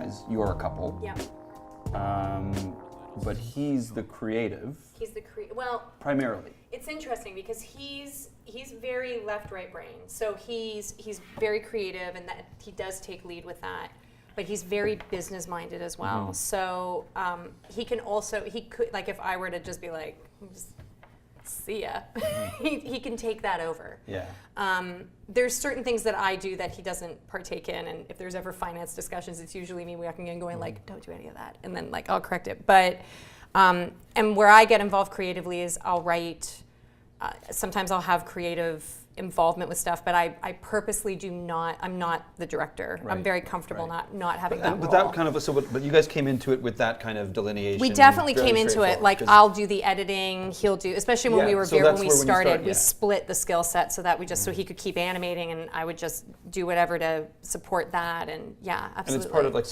guys, you're a couple. Yeah. But he's the creative. He's the well. Primarily. It's interesting because he's very left-right brain. So he's very creative, and that he does take lead with that. But he's very business-minded as well. Mm-hmm. So he could, like, if I were to just be like, just see ya, he can take that over. Yeah. There's certain things that I do that he doesn't partake in, and if there's ever finance discussions, it's usually me walking in going like, don't do any of that, and then like I'll correct it. But and where I get involved creatively is I'll write. Sometimes I'll have creative involvement with stuff, but I purposely do not. I'm not the director. Right. I'm very comfortable not having that role. But that kind of but you guys came into it with that kind of delineation. We definitely came into it like I'll do the editing, he'll do. Especially when when we started, we split the skill set so that we just so he could keep animating and I would just do whatever to support that. And yeah, absolutely. And it's part of like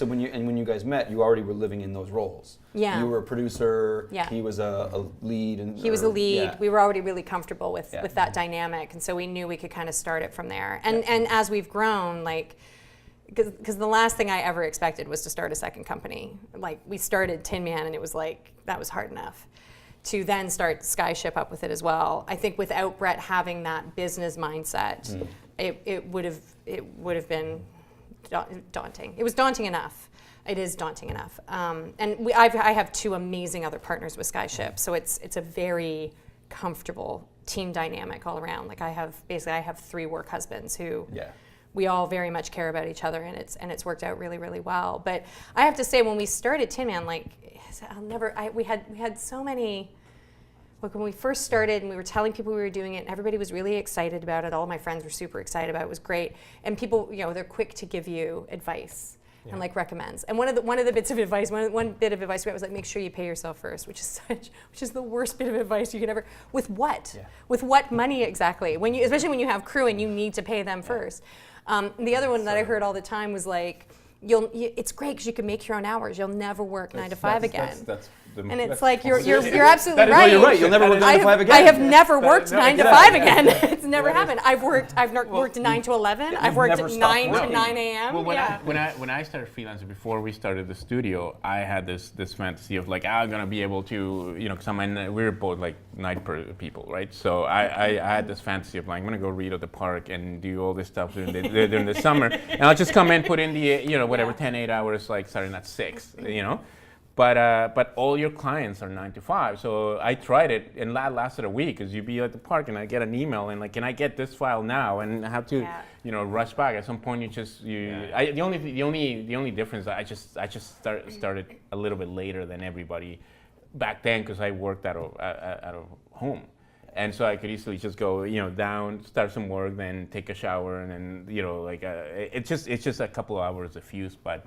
when you guys met, you already were living in those roles. Yeah. You were a producer. Yeah. He was a lead. He was a lead. Yeah. We were already really comfortable with that dynamic, and so we knew we could kind of start it from there. And as we've grown, like, because the last thing I ever expected was to start a second company. Like, we started Tin Man, and it was like that was hard enough. To then start Skyship up with it as well. I think without Brett having that business mindset, it would have been daunting. It was daunting enough. It is daunting enough. And I have two amazing other partners with Skyship, so it's a very comfortable team dynamic all around. Like I have 3 work husbands who we all very much care about each other, and it's worked out really, really well. But I have to say, when we started Tin Man, like we had so many. Like when we first started and we were telling people we were doing it, and everybody was really excited about it. All of my friends were super excited about it. It was great, and people, they're quick to give you advice. And like recommends. And one of the bits of advice, one bit of advice we got was like, make sure you pay yourself first, which is the worst bit of advice you could ever. With what? Yeah. With what money exactly? Especially when you have crew and you need to pay them first. The other one that I heard all the time was like, it's great because you can make your own hours. You'll never work 9 to 5 again. And it's like you're absolutely right. You're right. You'll never work 9 to 5 again. I have never worked 9 to 5 again. It's never happened. I've worked 9 to 11. I've worked 9 to 9 a.m. Well, when I started freelancing, before we started the studio, I had this fantasy of like I'm gonna be able to, because we're both like night people, right? So I had this fantasy of like I'm gonna go read at the park and do all this stuff during the summer, and I'll just come in, put in the 10-8 hours, like starting at 6, But all your clients are 9 to 5. So I tried it, and that lasted a week. Because you'd be at the park, and I get an email, and like, can I get this file now? And I have to, rush back. At some point, the only difference I just started a little bit later than everybody back then because I worked out of home, and so I could easily just go down, start some work, then take a shower, and then it's just a couple of hours of fuse, but.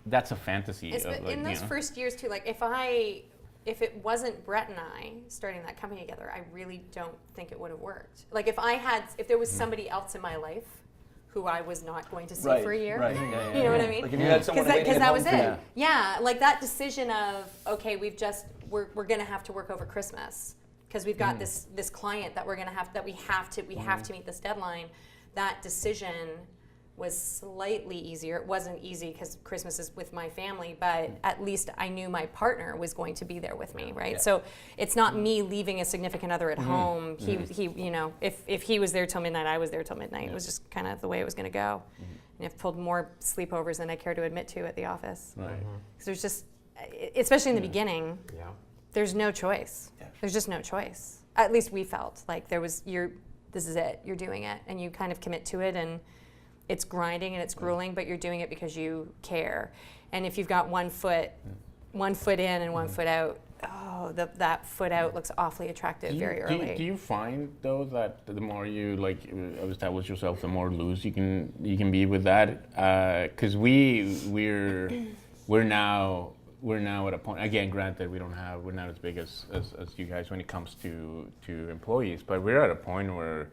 That's a fantasy. In those first years too, like if it wasn't Brett and I starting that company together, I really don't think it would have worked. Like if there was somebody else in my life who I was not going to see for a year, you know what I mean? Like if you had someone because that was it. Yeah, like that decision of okay, we're gonna have to work over Christmas because we've got this client that we have to meet this deadline. That decision was slightly easier. It wasn't easy because Christmas is with my family, but at least I knew my partner was going to be there with me, right? Yeah. So it's not me leaving a significant other at home. He, if he was there till midnight, I was there till midnight. It was just kind of the way it was going to go. And I've pulled more sleepovers than I care to admit to at the office. Right. Because there's just, especially in the beginning, there's no choice. Yeah. There's just no choice. At least we felt like this is it. You're doing it, and you kind of commit to it, and it's grinding and it's grueling, but you're doing it because you care. And if you've got one foot in and one foot out, that foot out looks awfully attractive very early. Do you find though that the more you establish yourself, the more loose you can be with that? Because we're now at a point. Again, granted, we're not as big as you guys when it comes to employees, but we're at a point where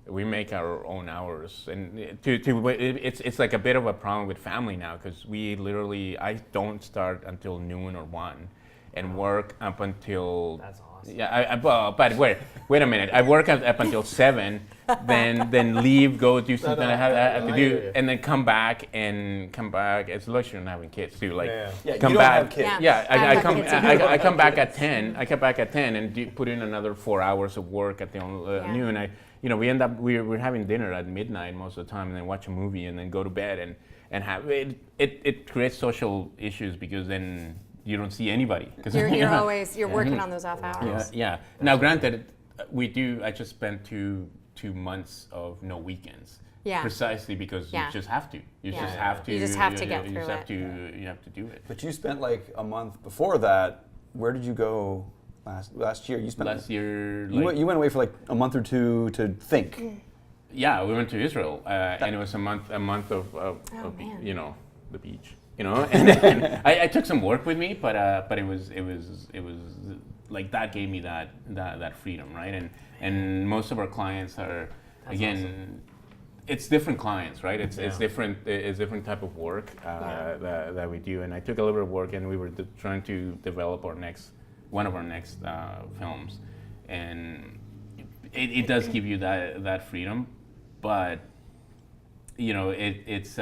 we make our own hours, and it's like a bit of a problem with family now because I don't start until noon or 1, and work up until Yeah, well, but wait a minute. I work up until 7, then leave, go do something I have to do, and then come back. It's luxury in having kids too. Like Yeah, come you don't back. have kids. Yeah, I I have come kids. I come back at 10. I come back at 10 and put in another 4 hours of work at the noon. We end up we're having dinner at midnight most of the time, and then watch a movie, and then go to bed and have it. It creates social issues because then you don't see anybody. You're always working on those off hours. Yeah. Now, granted, I just spent two months of no weekends. Yeah. Precisely because you just have to. You just have to. You just have to get through it. You have to do it. But you spent like a month before that. Where did you go last year? You spent last year. You went away for like a month or two to think. Yeah, we went to Israel, and it was a month of the beach. And I took some work with me, but it was like that gave me that freedom, right? And most of our clients are it's different clients, right? It's different type of work that we do. And I took a little bit of work, and we were trying to develop one of our next films, and it does give you that freedom, but it's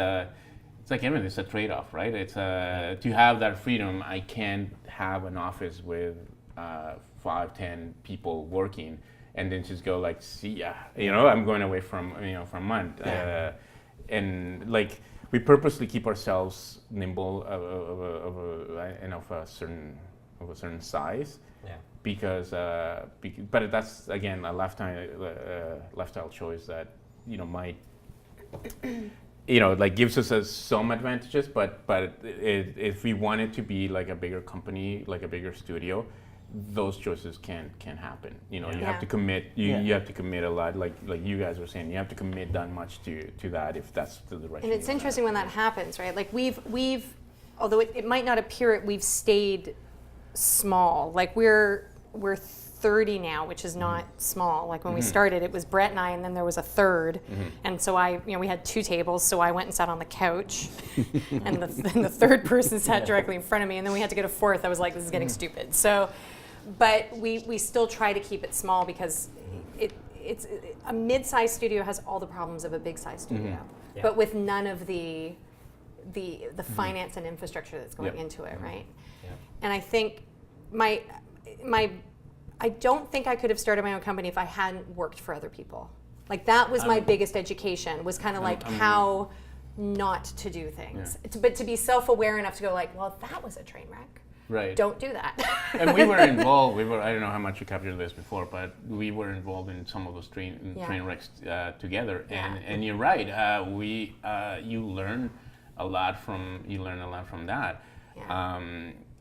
like everything. It's a trade-off, right? It's to have that freedom. I can't have an office with 5-10 people working, and then just go like, see ya. I'm going away for a month, and like we purposely keep ourselves nimble of a certain size. Yeah. Because but that's again a lifestyle choice that might. Like gives us some advantages, but if we want it to be like a bigger company, like a bigger studio, those choices can happen. You have to commit. You have to commit a lot. Like you guys were saying, you have to commit that much to that if that's the direction. And it's interesting when that happens, right? Like we've although it might not appear it, we've stayed small. Like we're 30 now, which is not small. Like when we started, it was Brett and I, and then there was a third. And so we had 2 tables, so I went and sat on the couch, and the third person sat directly in front of me, and then we had to get a fourth. I was like, this is getting stupid. So, but we still try to keep it small because it's a mid-sized studio has all the problems of a big-sized studio, but with none of the finance and infrastructure that's going into it, right? Yeah. And I think I don't think I could have started my own company if I hadn't worked for other people. Like that was my biggest education, was kind of like how not to do things. But to be self-aware enough to go like, well, that was a train wreck. Right. Don't do that. And we were involved. I don't know how much you captured this before, but we were involved in some of those train wrecks together. And you're right. You learn a lot from that. Yeah.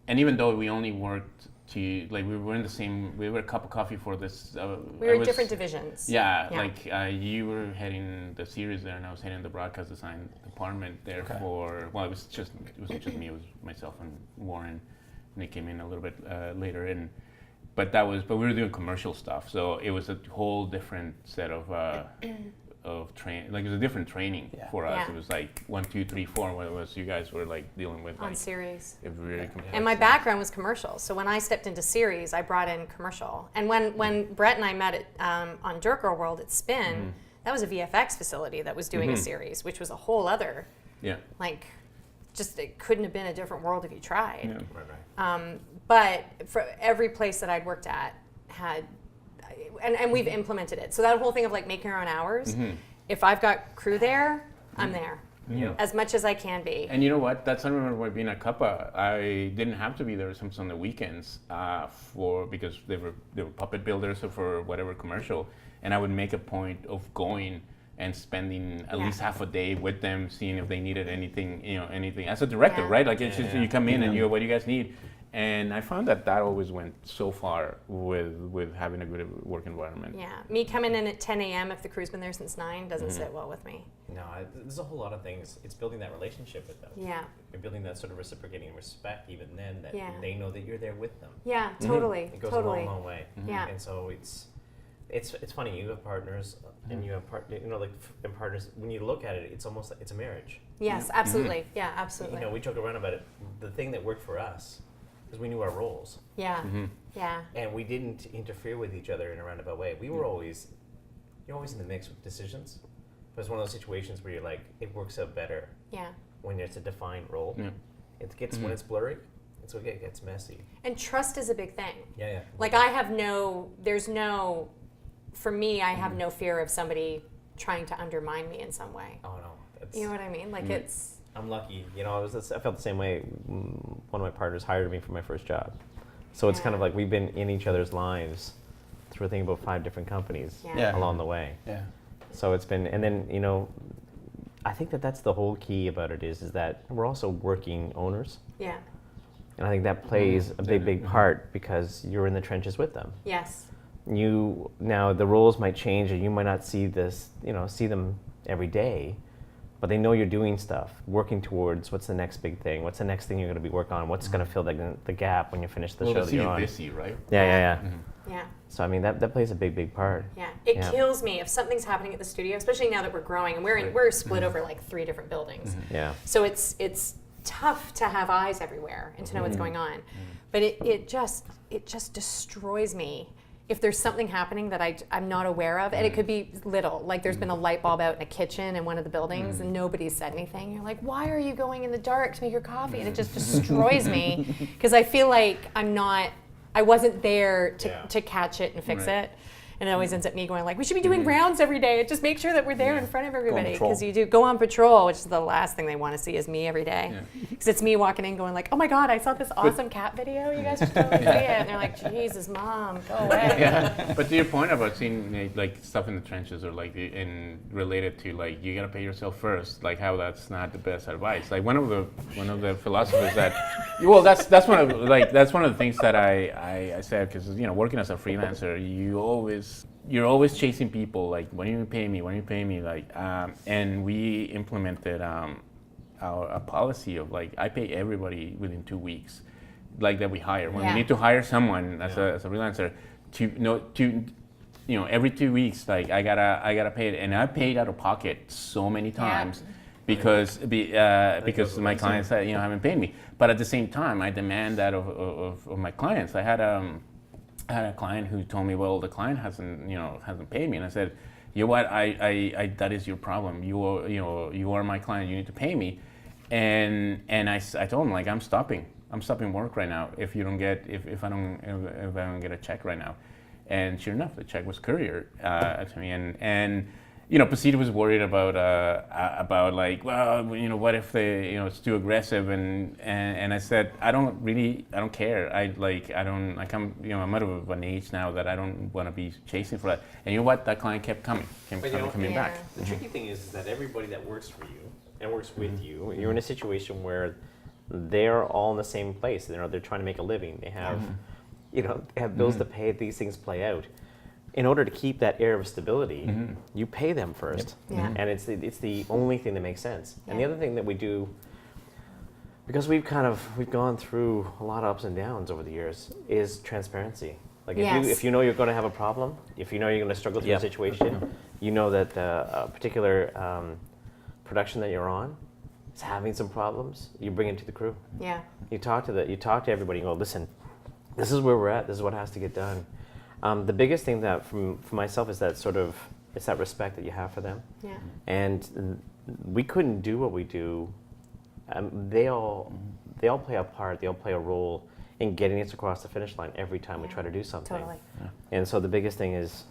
And even though we only worked we were a cup of coffee for this. We were in different divisions. Yeah. Like you were heading the series there, and I was heading the broadcast design department there it wasn't just me. It was myself and Warren, and they came in a little bit later. But we were doing commercial stuff, so it was a whole different set of training. Like it was a different training for us. It was like 1, 2, 3, 4. What it was you guys were like dealing with on series. And my background was commercial, so when I stepped into series, I brought in commercial. And when Brett and I met on Dougall World at Spin, that was a VFX facility that was doing a series, which was a whole other. Like, just it couldn't have been a different world if you tried. Yeah. But for every place that I'd worked at had. And we've implemented it. So that whole thing of like making our own hours, if I've got crew there, I'm there. As much as I can be. And you know what? That's I remember being at Cuppa. I didn't have to be there sometimes on the weekends because they were puppet builders for whatever commercial, and I would make a point of going and spending at least half a day with them, seeing if they needed anything as a director, right? Like it's just you come in and what do you guys need? And I found that always went so far with having a good work environment. Yeah, me coming in at 10 a.m. if the crew's been there since 9 doesn't sit well with me. No, there's a whole lot of things. It's building that relationship with them. Yeah. You're building that sort of reciprocating respect even then that they know that you're there with them. Yeah, totally. It goes a long, long way. Yeah. And so it's funny. You have partners, and you have in partners. When you look at it, it's almost like it's a marriage. Yes, absolutely. Yeah, absolutely. We joke around about it. The thing that worked for us because we knew our roles. Yeah. Yeah. And we didn't interfere with each other in a roundabout way. We were always, you're always in the mix with decisions. But it's one of those situations where you're like, it works out better Yeah. when it's a defined role. Yeah. It gets, when it's blurry, it's okay, it gets messy. And trust is a big thing. Yeah. Like for me, I have no fear of somebody trying to undermine me in some way. Oh no. You know what I mean? Like it's. I'm lucky. You know, I felt the same way. One of my partners hired me for my first job. So it's kind of like we've been in each other's lives through, I think, about 5 different companies along the way. Yeah. So it's been, and then, you know, I think that's the whole key about it is that we're also working owners. Yeah. And I think that plays a big part because you're in the trenches with them. Yes. Now the roles might change and you might not see see them every day, but they know you're doing stuff, working towards what's the next big thing, what's the next thing you're going to be working on, what's going to fill the gap when you finish the show that you're on. busy, right? Yeah. Yeah. So I mean that plays a big part. Yeah, it kills me if something's happening at the studio, especially now that we're growing and we're split over like 3 different buildings. Yeah. So it's tough to have eyes everywhere and to know what's going on, but it just destroys me if there's something happening that I'm not aware of, and it could be little, like there's been a light bulb out in a kitchen in one of the buildings and nobody's said anything. You're like, why are you going in the dark to make your coffee? And it just destroys me because I feel like I wasn't there to catch it and fix it. And it always ends up me going like, we should be doing rounds every day. Just make sure that we're there in front of everybody. Because you do go on patrol, which is the last thing they want to see is me every day. Because it's me walking in going like, oh my God, I saw this awesome cat video. You guys should totally see it. And they're like, Jesus, Mom, go away. Yeah, but to your point about seeing like stuff in the trenches or like and related to like you gotta pay yourself first, like how that's not the best advice. Like one of the philosophers that, well, that's one of the things that I said because working as a freelancer, you're always chasing people like when you pay me like and we implemented a policy of like I pay everybody within 2 weeks like that we hire when we need to hire someone as a freelancer to every 2 weeks like I gotta pay it, and I paid out of pocket so many times because my clients haven't paid me, but at the same time I demand that of my clients. I had a client who told me, well, the client hasn't paid me, and I said, you know what, I that is your problem. You are my client. You need to pay me, and I told him like I'm stopping work right now if you don't get if I don't get a check right now, and sure enough, the check was couriered to me, and Pasita was worried about like, well, what if it's too aggressive, and I said, I don't care. I'm out of an age now that I don't want to be chasing for that. And you know what? That client kept coming back. The tricky thing is that everybody that works for you and works with you, you're in a situation where they're all in the same place. They're trying to make a living. They have, they have bills to pay. These things play out. In order to keep that air of stability, you pay them first, and it's the only thing that makes sense. And the other thing that we do, because we've gone through a lot of ups and downs over the years, is transparency. Like if you know you're going to have a problem, if you know you're going to struggle through a situation, you know that a particular production that you're on is having some problems, you bring it to the crew. Yeah. You talk to everybody. You go, listen, this is where we're at. This is what has to get done. The biggest thing that for myself is that it's that respect that you have for them. Yeah. And we couldn't do what we do. They all play a part. They all play a role in getting us across the finish line every time we try to do something. Totally. Yeah. And so the biggest thing is,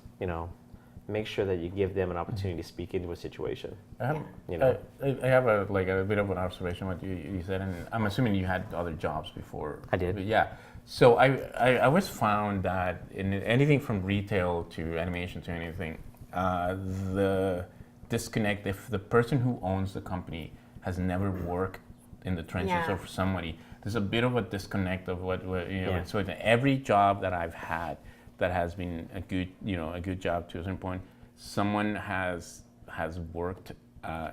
make sure that you give them an opportunity to speak into a situation. I have a bit of an observation what you said, and I'm assuming you had other jobs before. I did. But yeah. So I always found that in anything from retail to animation to anything, the disconnect, if the person who owns the company has never worked in the trenches or for somebody, there's a bit of a disconnect of what So every job that I've had that has been a good job to a certain point, someone has worked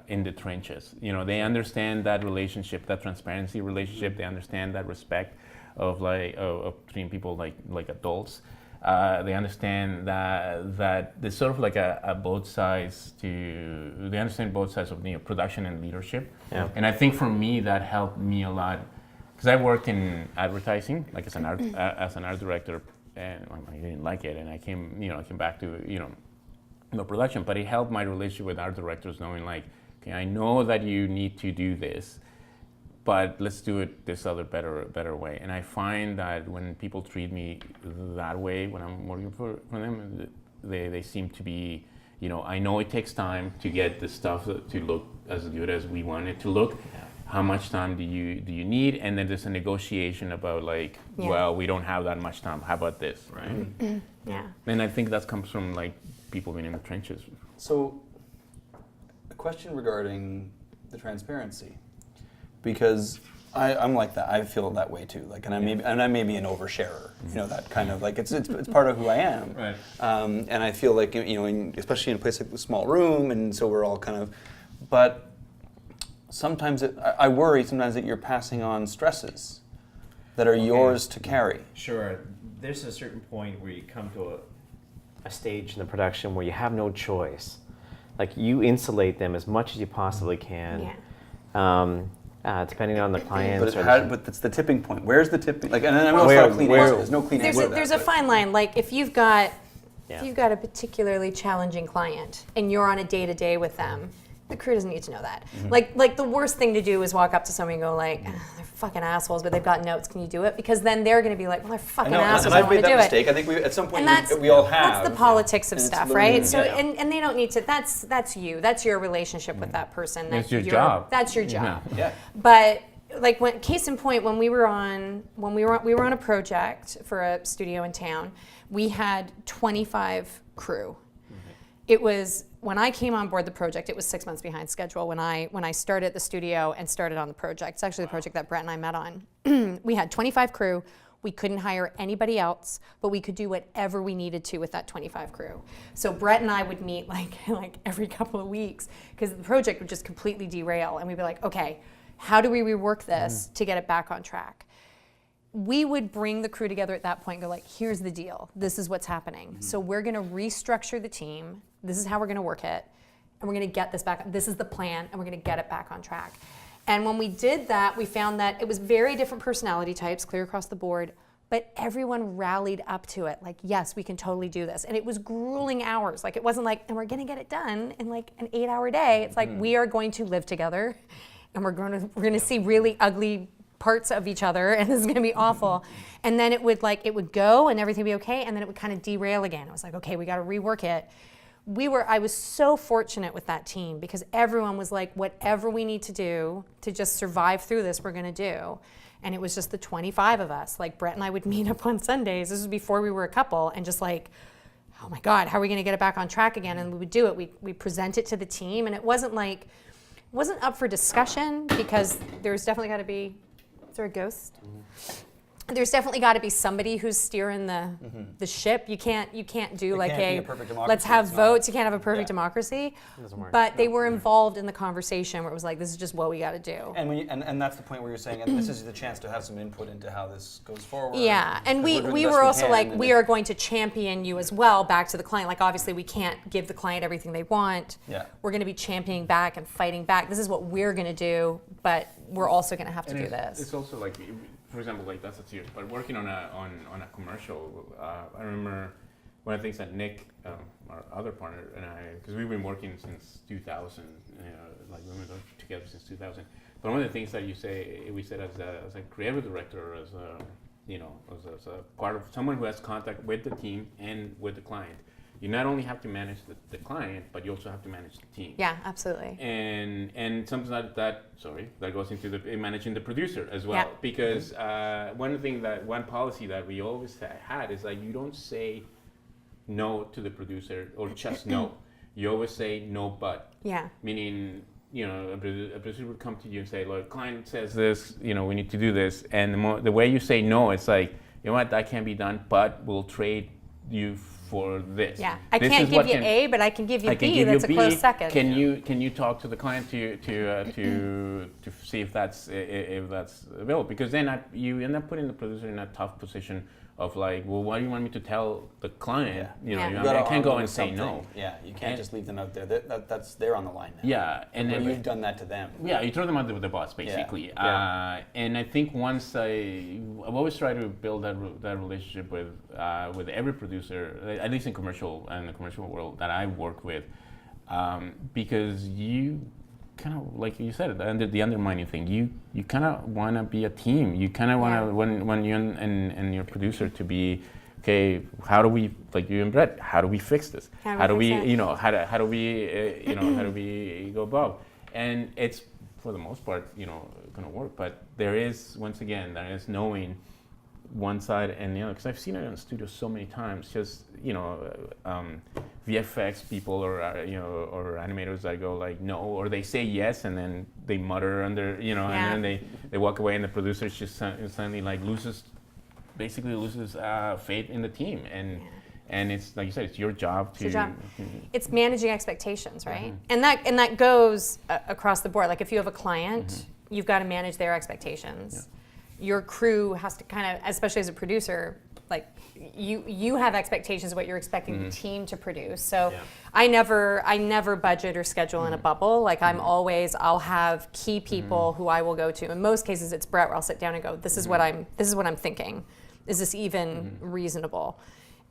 in the trenches. They understand that relationship, that transparency relationship. They understand that respect of between people like adults. They understand that there's sort of like a both sides they understand both sides of production and leadership. Yeah. And I think for me that helped me a lot because I worked in advertising, like as an art director, and I didn't like it, and I came back to the production, but it helped my relationship with art directors, knowing like, okay, I know that you need to do this, but let's do it this other better way. And I find that when people treat me that way, when I'm working for them, they seem to be, I know it takes time to get the stuff to look as good as we want it to look. Yeah. How much time do you need? And then there's a negotiation about like, well, we don't have that much time. How about this, right? Mm-hmm. Yeah. And I think that comes from like people being in the trenches. So, a question regarding the transparency, because I'm like that. I feel that way too. Like, and I may be an oversharer. That kind of like it's part of who I am. Right. And I feel like especially in a place like the small room, and so we're all kind of, but. Sometimes I worry sometimes that you're passing on stresses that are yours to carry. Sure. There's a certain point where you come to a stage in the production where you have no choice. Like you insulate them as much as you possibly can. Yeah. Depending on the clients. But that's the tipping point. Where's the tipping? Like, and I know it's not a clean answer. There's no clean answer. There's a fine line. Like if you've got a particularly challenging client and you're on a day-to-day with them, the crew doesn't need to know that. Mm-hmm. Like the worst thing to do is walk up to somebody and go like, they're fucking assholes, but they've got notes. Can you do it? Because then they're going to be like, well, they're fucking assholes. I don't want to do it. Mistake. I think at some point we all have. That's the politics of stuff, right? So and they don't need to. That's you. That's your relationship with that person. That's your job. That's your job. Yeah. But like case in point, when we were on a project for a studio in town, we had 25 crew. It was, when I came on board the project, it was 6 months behind schedule when I started at the studio and started on the project. It's actually the project that Brett and I met on. We had 25 crew. We couldn't hire anybody else, but we could do whatever we needed to with that 25 crew. So Brett and I would meet like every couple of weeks because the project would just completely derail. And we'd be like, okay, how do we rework this to get it back on track? We would bring the crew together at that point and go like, here's the deal. This is what's happening. So we're going to restructure the team. This is how we're going to work it. And we're going to get this back. This is the plan. And we're going to get it back on track. And when we did that, we found that it was very different personality types, clear across the board. But everyone rallied up to it. Like, yes, we can totally do this. And it was grueling hours. Like, it wasn't like, and we're going to get it done in like an 8-hour day. It's like, we are going to live together. And we're going to see really ugly parts of each other, and this is going to be awful. And then it would go and everything would be okay, and then it would kind of derail again. I was like, okay, we got to rework it. I was so fortunate with that team because everyone was like, whatever we need to do to just survive through this, we're going to do. And it was just the 25 of us. Like Brett and I would meet up on Sundays. This was before we were a couple, and just like, oh my God, how are we going to get it back on track again? And we would do it. We present it to the team, and it wasn't up for discussion because there's definitely got to be. Is there a ghost? There's definitely got to be somebody who's steering the ship. You can't do let's have votes. You can't have a perfect democracy. It doesn't work. But they were involved in the conversation where it was like, this is just what we got to do. And that's the point where you're saying, and this is the chance to have some input into how this goes forward. Yeah, and we were also like, we are going to champion you as well back to the client. Like obviously we can't give the client everything they want. Yeah. We're going to be championing back and fighting back. This is what we're going to do, but we're also going to have to do this. It's also like, for example, like that's a series, but working on a commercial, I remember one of the things that Nick, our other partner, and I, because we've been working since 2000, like we've been together since 2000. But one of the things that we said as a creative director, as a part of someone who has contact with the team and with the client, you not only have to manage the client, but you also have to manage the team. Yeah, absolutely. And something that goes into managing the producer as well. Yeah. Because one policy that we always had is like you don't say no to the producer or just no. You always say no but. Yeah. Meaning, a producer would come to you and say, look, client says this, we need to do this. And the way you say no, it's like, you know what, that can't be done, but we'll trade you for this. Yeah, I can't give you A, but I can give you B. That's a close second. Can you talk to the client to see if that's available? Because then you end up putting the producer in a tough position of like, well, what do you want me to tell the client? Yeah. You know, Yeah. I mean, I can't go and say no. Yeah, you can't And- just leave them out there. They're on the line now. Yeah, and But then you've done that to them. yeah, you throw them under the bus basically. Yeah. And I think once I've always tried to build that relationship with every producer, at least in the commercial world that I work with, because you kind of, like you said, the undermining thing. You kind of want to be a team. You kind of want to when you and your producer to be, okay, how do we, like you and Brett, how do we fix this? How do we how do we go above? And it's for the most part, going to work. But there is knowing one side and the other, because I've seen it in the studio so many times. Just VFX people or animators that go like no, or they say yes and then they mutter under, and then they walk away, and the producer just suddenly like loses faith in the team, and it's like you said, it's your job to. It's managing expectations, right? And that goes across the board. Like if you have a client, you've got to manage their expectations. Yeah. Your crew has to kind of, especially as a producer, like you have expectations of what you're expecting the team to produce. So I never budget or schedule in a bubble. Like I'll have key people who I will go to. In most cases, it's Brett where I'll sit down and go, this is what I'm thinking. Is this even reasonable?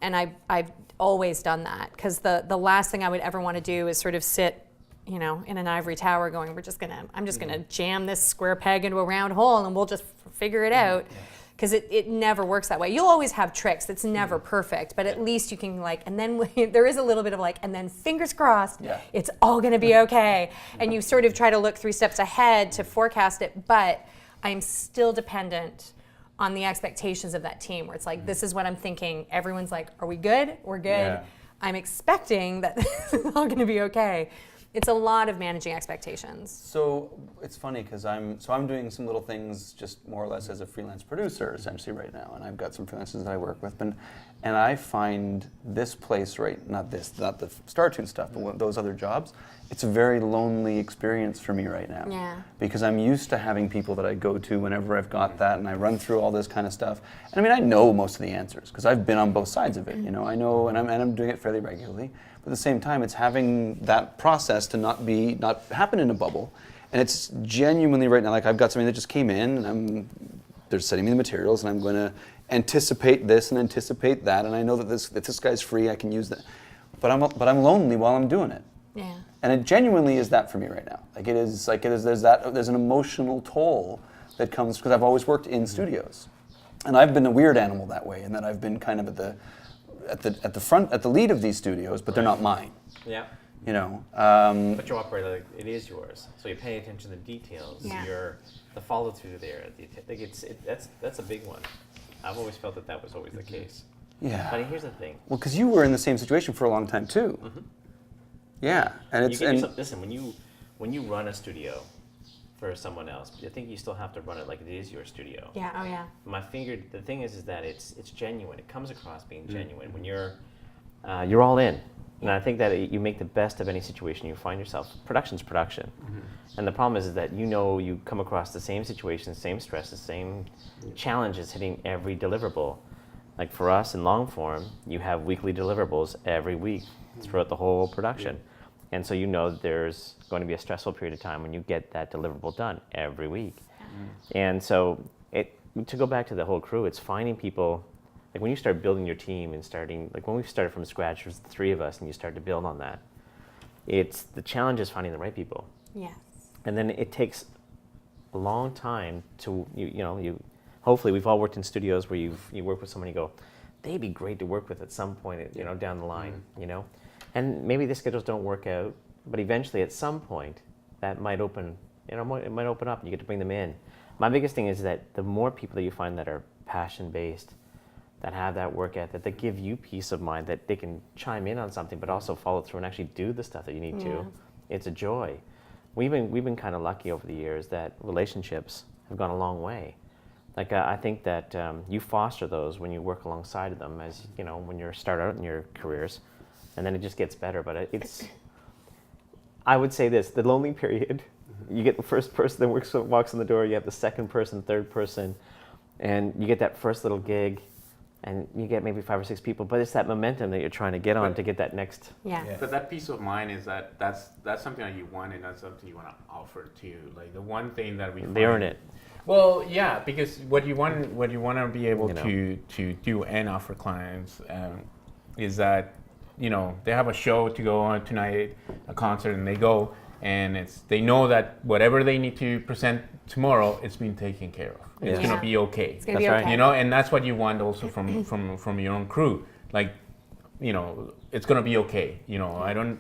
And I've always done that, because the last thing I would ever want to do is sort of sit, in an ivory tower going, I'm just gonna jam this square peg into a round hole and we'll just figure it out. Because it never works that way. You'll always have tricks. It's never perfect, but at least you can and then there is a little bit of and then fingers crossed, it's all gonna be okay. And you sort of try to look 3 steps ahead to forecast it, but I'm still dependent on the expectations of that team, where it's like, this is what I'm thinking. Everyone's like, are we good? We're good. Yeah. I'm expecting that this is all gonna be okay. It's a lot of managing expectations. So it's funny because I'm doing some little things just more or less as a freelance producer essentially right now, and I've got some freelancers that I work with, and I find this place not the Startoon stuff, but those other jobs, it's a very lonely experience for me right now. Yeah. Because I'm used to having people that I go to whenever I've got that, and I run through all this kind of stuff. And I mean, I know most of the answers because I've been on both sides of it. I know, and I'm doing it fairly regularly. But at the same time, it's having that process to not happen in a bubble. And it's genuinely right now, like I've got something that just came in, and they're sending me the materials, and I'm going to anticipate this and anticipate that, and I know that if this guy's free, I can use that. But I'm lonely while I'm doing it. Yeah. And it genuinely is that for me right now. There's an emotional toll that comes, because I've always worked in studios. And I've been a weird animal that way, in that I've been kind of at the lead of these studios, but they're not mine. Yeah. But you operate like it is yours, so you pay attention to the details. Yeah. The follow through there. That's a big one. I've always felt that was always the case. Yeah. But here's the thing. Well, because you were in the same situation for a long time too. Yeah, and listen, when you run a studio for someone else, I think you still have to run it like it is your studio. Yeah. Oh yeah. The thing is that it's genuine. It comes across being genuine when you're all in. And I think that you make the best of any situation you find yourself. Production's production. And the problem is that you come across the same situations, same stresses, same challenges hitting every deliverable. Like for us in long form, you have weekly deliverables every week throughout the whole production. And so there's going to be a stressful period of time when you get that deliverable done every week. And so to go back to the whole crew, it's finding people. Like when you start building your team and when we started from scratch, there was the 3 of us, and you start to build on that. The challenge is finding the right people. Yes. And then it takes a long time to, hopefully we've all worked in studios where you work with someone, you go, they'd be great to work with at some point, down the line, And maybe the schedules don't work out, but eventually at some point that might open, it might open up and you get to bring them in. My biggest thing is that the more people that you find that are passion-based, that have that work ethic, that give you peace of mind, that they can chime in on something, but also follow through and actually do the stuff that you need to. It's a joy. We've been kind of lucky over the years that relationships have gone a long way. Like I think that you foster those when you work alongside of them, as when you start out in your careers, and then it just gets better. But I would say this: the lonely period. You get the first person that walks in the door. You have the second person, third person, and you get that first little gig. and you get maybe 5 or 6 people, but it's that momentum that you're trying to get on to get that next. Yeah. But that peace of mind is that's something that you want, and that's something you want to offer too. Like the one thing that we They earn it. Well, yeah, because what you want to be able You know. to do and offer clients is that they have a show to go on tonight, a concert, and they go, and they know that whatever they need to present tomorrow, it's been taken care of. It's Yeah. gonna be okay. It's gonna be That's right. okay. And that's what you want also from your own crew. Like, it's gonna be okay. I don't,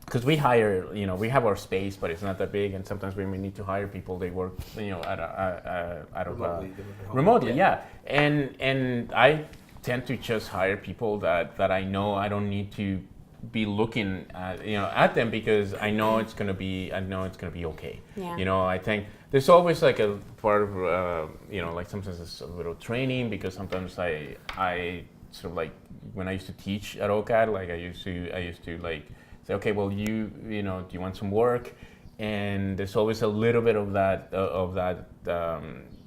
because we hire, we have our space, but it's not that big, and sometimes we may need to hire people. They work, remotely, yeah. And I tend to just hire people that I know I don't need to be looking at them, because I know it's gonna be okay. Yeah. I think there's always like a part of like sometimes it's a little training, because sometimes I sort of like when I used to teach at OCAD, like I used to like say, okay, well do you want some work? And there's always a little bit of that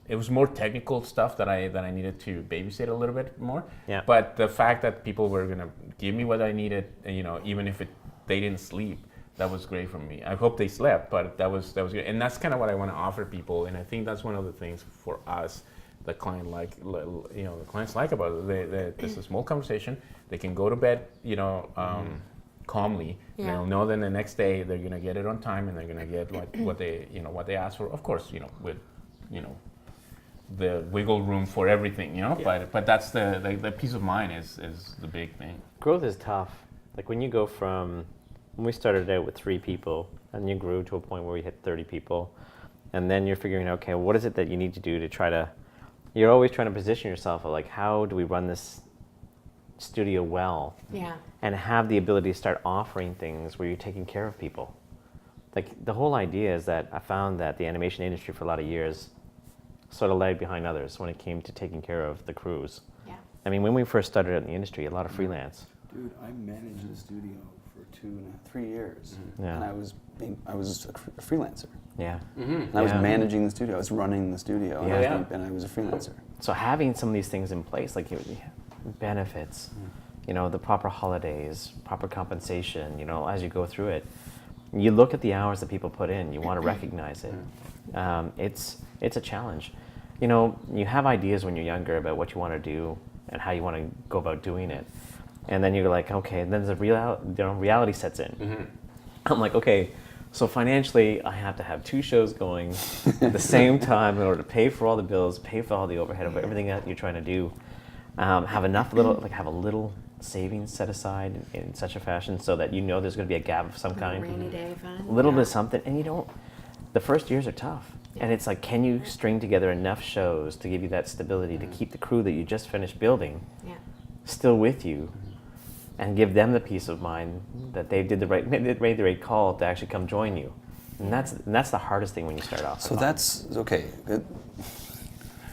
it was more technical stuff that I needed to babysit a little bit more. Yeah. But the fact that people were gonna give me what I needed, even if they didn't sleep, that was great for me. I hope they slept, but that was good. And that's kind of what I want to offer people. And I think that's one of the things for us, the clients like about it. It's a small conversation. They can go to bed, calmly. Yeah. They'll know that the next day they're gonna get it on time, and they're gonna get what they asked for. Of course, with the wiggle room for everything, but that's the peace of mind is the big thing. Growth is tough. Like when you go from, when we started out with 3 people, and you grew to a point where we hit 30 people, and then you're figuring out, okay, what is it that you need to do to try to, you're always trying to position yourself of like, how do we run this studio well? Yeah. And have the ability to start offering things where you're taking care of people. Like the whole idea is that I found that the animation industry for a lot of years sort of lagged behind others when it came to taking care of the crews. Yeah. I mean, when we first started out in the industry, a lot of freelance. Dude, I managed the studio for 3 years, Yeah. and I was a freelancer. Yeah. And I was Yeah. managing the studio. I was running the studio, and, Yeah. and I was a freelancer. So having some of these things in place, like benefits, the proper holidays, proper compensation, as you go through it, you look at the hours that people put in, you want to recognize it. It's a challenge. You have ideas when you're younger about what you want to do and how you want to go about doing it. And then you're like, okay, and then the reality sets in. I'm like, okay, so financially, I have to have 2 shows going at the same time in order to pay for all the bills, pay for all the overhead of everything that you're trying to do. Have a little savings set aside in such a fashion so that there's going to be a gap of some kind. Rainy day fund. A little bit of something, and the first years are tough. And it's like, can you string together enough shows to give you that stability to keep the crew that you just finished building Yeah. still with you, and give them the peace of mind that they made the right call to actually come join you. And that's the hardest thing when you start off. So that's okay.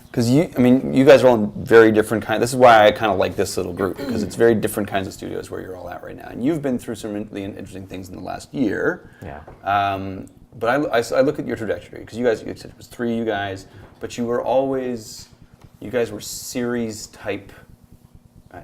Because you guys are all in very different kinds. This is why I kind of like this little group, because it's very different kinds of studios where you're all at right now. And you've been through some really interesting things in the last year. Yeah. But I look at your trajectory, because you said it was 3 you guys, but you guys were series type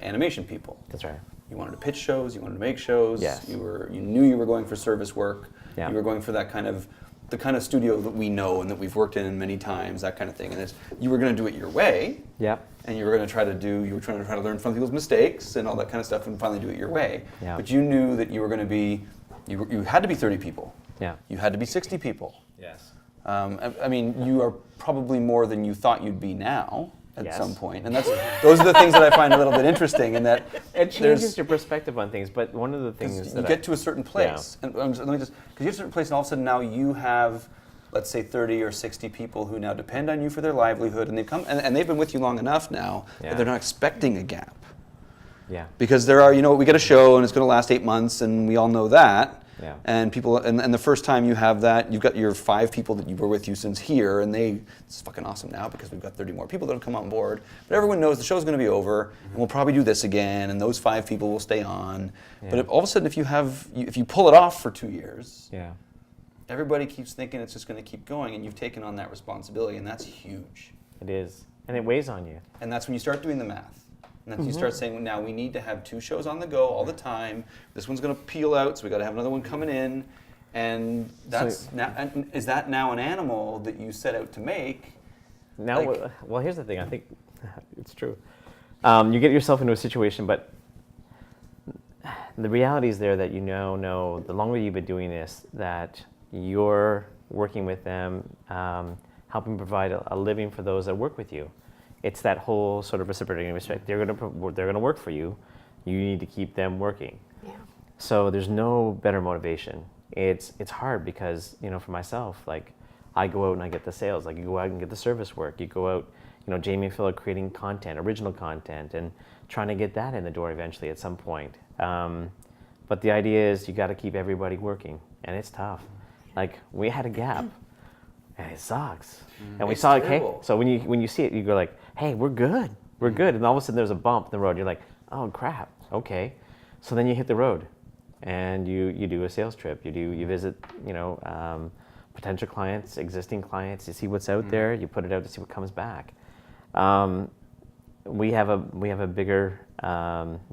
animation people. That's right. You wanted to pitch shows, you wanted to make shows. Yes. You knew you were going for service work. Yeah. You were going for the kind of studio that we know and that we've worked in many times, that kind of thing. And you were going to do it your way. Yeah. And you were trying to learn from people's mistakes and all that kind of stuff, and finally do it your way. Yeah. But you knew that you were going to be, you had to be 30 people. Yeah. You had to be 60 people. Yes. You are probably more than you thought you'd be now at Yes. some point, and those are the things that I find a little bit interesting. In that It changes your perspective on things, but one of the things you that get to a certain place, and let me just, because you get to a certain place, and all of a sudden now you have, let's say, 30 or 60 people who now depend on you for their livelihood, and they've come and they've been with you long enough now Yeah. that they're not expecting a gap. Yeah. Because there are, we get a show and it's going to last 8 months, and we all know that. Yeah. And people, and the first time you have that, you've got your 5 people that you were with you since here, and it's fucking awesome now because we've got 30 more people that'll come on board. But everyone knows the show's going to be over, and we'll probably do this again, and those 5 people will stay on. Yeah. But all of a sudden, if you pull it off for 2 years, Yeah. everybody keeps thinking it's just going to keep going, and you've taken on that responsibility, and that's huge. It is. And it weighs on you. And that's when you start doing the math. And then you start saying, well, now we need to have 2 shows on the go all the time. This one's going to peel out, so we got to have another one coming in. And that's and is that now an animal that you set out to make? Now, well, here's the thing. I think it's true. You get yourself into a situation, but the reality is there that you know the longer you've been doing this, that you're working with them, helping provide a living for those that work with you. It's that whole sort of reciprocating respect. They're gonna work for you. You need to keep them working. Yeah. So there's no better motivation. It's hard because for myself, like I go out and I get the sales. Like you go out and get the service work. You go out, Jamie and Phil are creating content, original content, and trying to get that in the door eventually at some point. But the idea is you got to keep everybody working, and it's tough. Like we had a gap, and it sucks. And we saw it. Hey, so when you see it, you go like, "Hey, we're good, And all of a sudden, there's a bump in the road. You're like, "Oh crap, okay." So then you hit the road, and you do a sales trip. You visit potential clients, existing clients. You see what's out there. You put it out to see what comes back. We have a bigger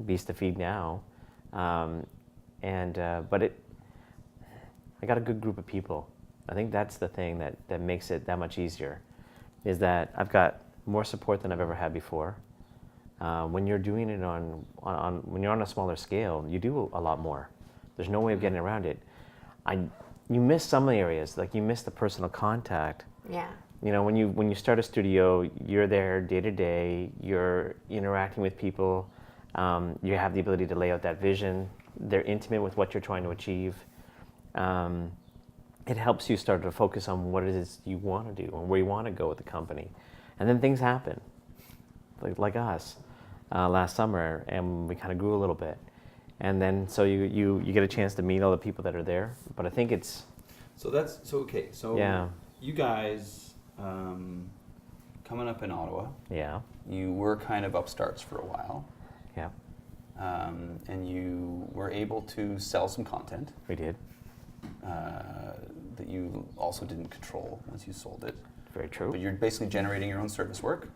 beast to feed now, but I got a good group of people. I think that's the thing that makes it that much easier, is that I've got more support than I've ever had before. When you're doing it when you're on a smaller scale, you do a lot more. There's no way of getting around it. You miss some areas, like you miss the personal contact. Yeah. When you start a studio, you're there day to day. You're interacting with people. You have the ability to lay out that vision. They're intimate with what you're trying to achieve. It helps you start to focus on what it is you want to do and where you want to go with the company. And then things happen, like us last summer, and we kind of grew a little bit. And then so you get a chance to meet all the people that are there. But I think it's... So you guys coming up in Ottawa. Yeah. You were kind of upstarts for a while. Yeah. And you were able to sell some content. We did. That you also didn't control once you sold it. Very true. But you're basically generating your own service work.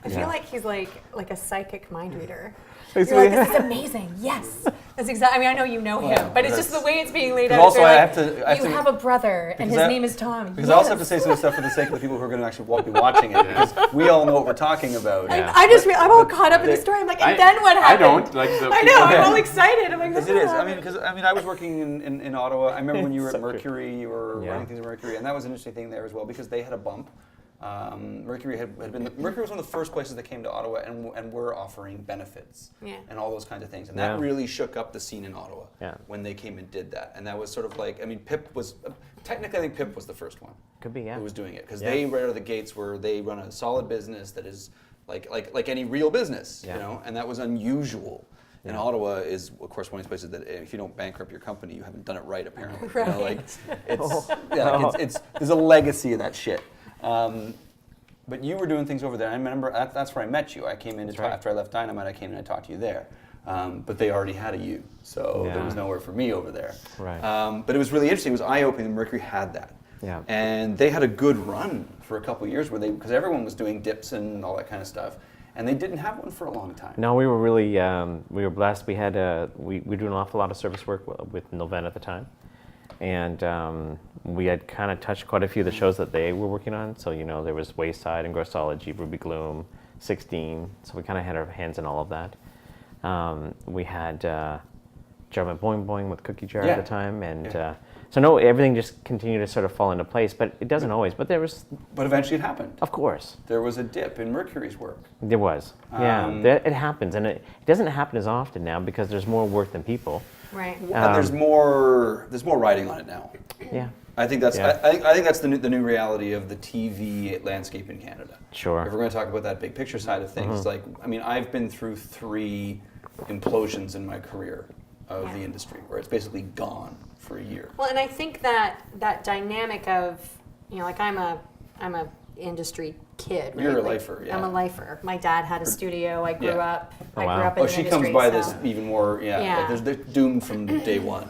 I feel like he's like a psychic mind reader. It's You're like, this is amazing. Yes, that's exactly. I mean, I know you know him, but it's just the way it's being laid out. Also, I have to. You have a brother, and his name is Tom. Because I also have to say some stuff for the sake of the people who are going to actually be watching it, because we all know what we're talking about. Yeah. I'm all caught up in the story. I'm like, and then what happened? I don't like. I know. I'm all excited. I'm like, because it is. I mean, I was working in Ottawa. I remember when you were at Mercury, you were running things at Mercury, and that was an interesting thing there as well, because they had a bump. Mercury Mercury was one of the first places that came to Ottawa and were offering benefits and all those kinds of things, and that really shook up the scene in Ottawa when they came and did that. And that was sort of like, I mean, Pip was technically, I think Pip was the first one. Could be, who was doing it, because they right out of the gates they run a solid business that is like any real business, and that was unusual. And Ottawa is, of course, one of these places that if you don't bankrupt your company, you haven't done it right, apparently. Right. It's there's a legacy of that shit. But you were doing things over there. I remember that's where I met you. I came in after I left Dynamite. I came in and I talked to you there. But they already had a you, so there was nowhere for me over there. Right. But it was really interesting. It was eye-opening. Mercury had that. Yeah. And they had a good run for a couple of years because everyone was doing dips and all that kind of stuff. And they didn't have one for a long time. No, we were really we were blessed. We had we do an awful lot of service work with Noven at the time, and we had kind of touched quite a few of the shows that they were working on. So there was Wayside and Grossology, Ruby Gloom, 16. So we kind of had our hands in all of that. We had German Boing Boing with Cookie Jar at the time, and so no, everything just continued to sort of fall into place. But it doesn't always. But But eventually it happened. Of course. There was a dip in Mercury's work. There was. It happens, and it doesn't happen as often now because there's more work than people. Right. There's more riding on it now. Yeah. I think that's I think that's the new reality of the TV landscape in Canada. Sure. If we're going to talk about that big picture side of things, I've been through 3 implosions in my career of the industry where it's basically gone for a year. Well, and I think that dynamic of I'm a industry kid. Right? You're a lifer, yeah. I'm a lifer. My dad had a studio. I grew up. Oh, I wow. grew up in the she industry. comes by this even more. Yeah. Like they're doomed from day one.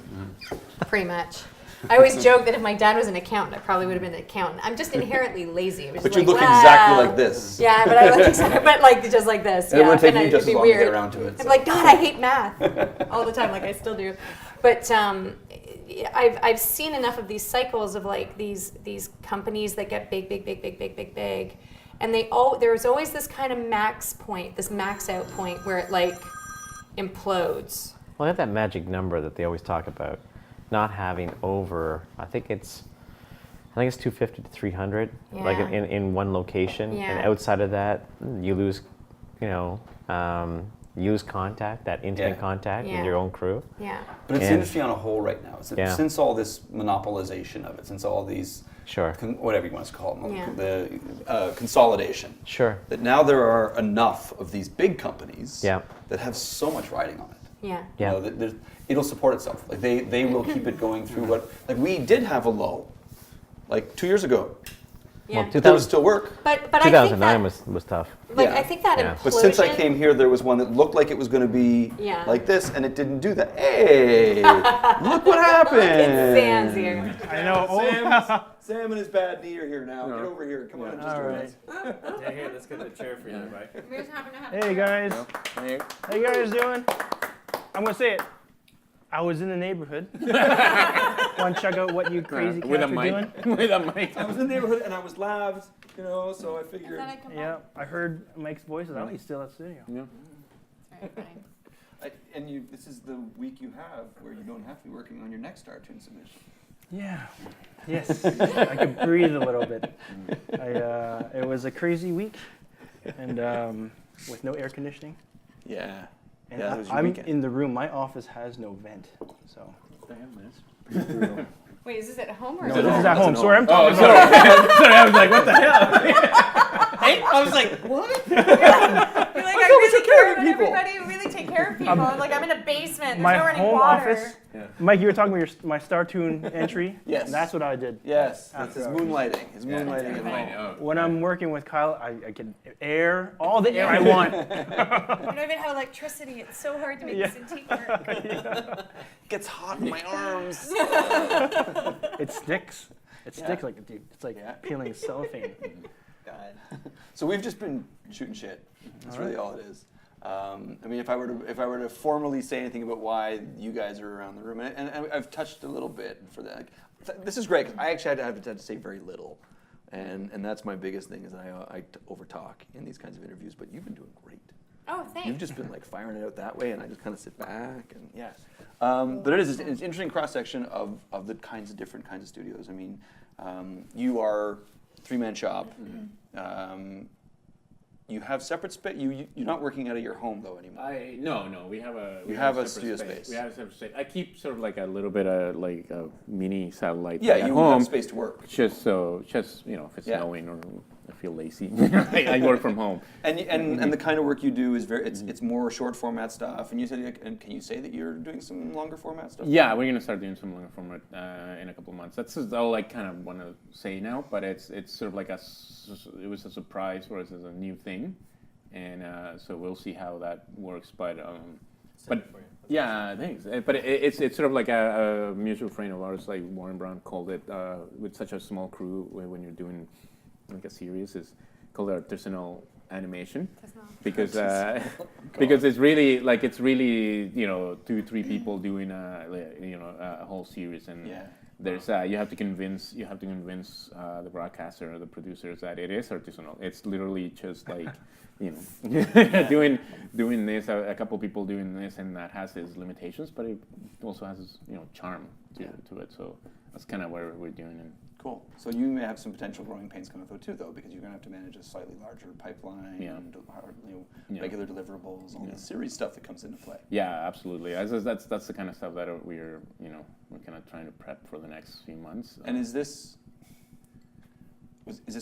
Pretty much. I always joke that if my dad was an accountant, I probably would have been an accountant. I'm just inherently lazy. I was But just you like, look wow. exactly like this. Yeah, but I look exactly, but like just like this. And it Yeah, would take and you just it'd as be long to get weird. around to it. I'm so. like, God, I hate math all the time, like I still do. But I've seen enough of these cycles of like these companies that get big, and there's always this kind of max point, this max out point where it like implodes. Well, they have that magic number that they always talk about, not having over. I think it's 250 to 300, like Yeah. in one location, Yeah. and outside of that, you lose, use contact, that intimate contact Yeah. with your own crew. Yeah. But it's the And- industry on a whole right now. Yeah. Since all this monopolization of it, since all these, Sure. whatever you want to call them, Yeah. the consolidation, Sure. that now there are enough of these big companies Yeah. that have so much riding on it. Yeah. Yeah. You know, that it'll support itself. Like they will keep it going through what, like we did have a lull, like 2 years ago. Yeah. Well, But there would still work. But I think 2009 that, was tough. like Yeah. I think that Yeah. implosion. But since I came here, there was one that looked like it was going to be Yeah. like this, and it didn't do that. Hey, look what happened! It's Sam's here. I know. Sam and his bad knee are here now. Get over here. Come on, and just All join right. us. Yeah, here, let's get the chair for you, right? Hey guys, how you guys doing? I'm gonna say it. I was in the neighborhood. Want to check out what you crazy with cats a are mic. doing? With a mic. I was in the neighborhood and I was laughed, so I figured. Yeah, I heard Mike's voices. I know he's still at the studio. Yeah. This is the week you have where you don't have to be working on your next Startoon submission. Yeah. Yes. I could breathe a little bit. It was a crazy week, and with no air conditioning. Yeah. And Yeah, that was your I'm weekend. in the room. My office has no vent, so. Wait, is this at home or? No, is it this is at at home. home. Sorry, I'm Oh, talking sorry. about. Sorry, I was like, what the hell? Hey, I was like, what? You're like, I really care about everybody. You really take care of people. I'm like, I'm in a basement. There's My no running home water. office. Mike, you were talking about my Startoon entry. Yes. That's what I did. Yes, that's After his hours. moonlighting. His moonlighting at I home. know. When I'm working with Kyle, I get air, all the air I want. You don't even have electricity. It's so hard to make this antique work. It gets hot in my arms. It sticks. It sticks like dude. It's like Yeah. peeling cellophane. God. So we've just been shooting shit. That's really all it is. I mean, if I were to formally say anything about why you guys are around the room, and I've touched a little bit for that. This is great 'cause I actually had to say very little, and that's my biggest thing is I overtalk in these kinds of interviews. But you've been doing great. Oh, thanks. You've just been like firing it out that way, and I just kind of sit back and yeah. But it's an interesting cross section of the different kinds of studios. I mean, you are three-man shop. You have separate space. You're not working out of your home though anymore. No. We have a. You have a separate studio space. We have a separate space. I keep sort of like a little bit of like a mini satellite. Yeah, at you home. have space to work. Just if it's Yeah. snowing or I feel lazy, I work from home. And the kind of work you do is it's more short format stuff. And you said, and can you say that you're doing some longer format stuff? Yeah, we're gonna start doing some longer format in a couple of months. That's just all I kind of want to say now, but it's sort of like it was a surprise for us as a new thing, and so we'll see how that works. But yeah, thanks. But it's sort of like a mutual friend of ours, like Warren Brown called it, with such a small crew when you're doing like a series, is called artisanal animation, because because it's really 2-3 people doing a whole series, and there's you have to convince the broadcaster or the producers that it is artisanal. It's literally just like doing this, a couple people doing this, and that has its limitations, but it also has its charm to it. So that's kind of where we're doing it. Cool. So you may have some potential growing pains coming through too, though, because you're going to have to manage a slightly larger pipeline, regular deliverables, all the series stuff that comes into play. Yeah, absolutely. That's the kind of stuff that we're kind of trying to prep for the next few months. And is this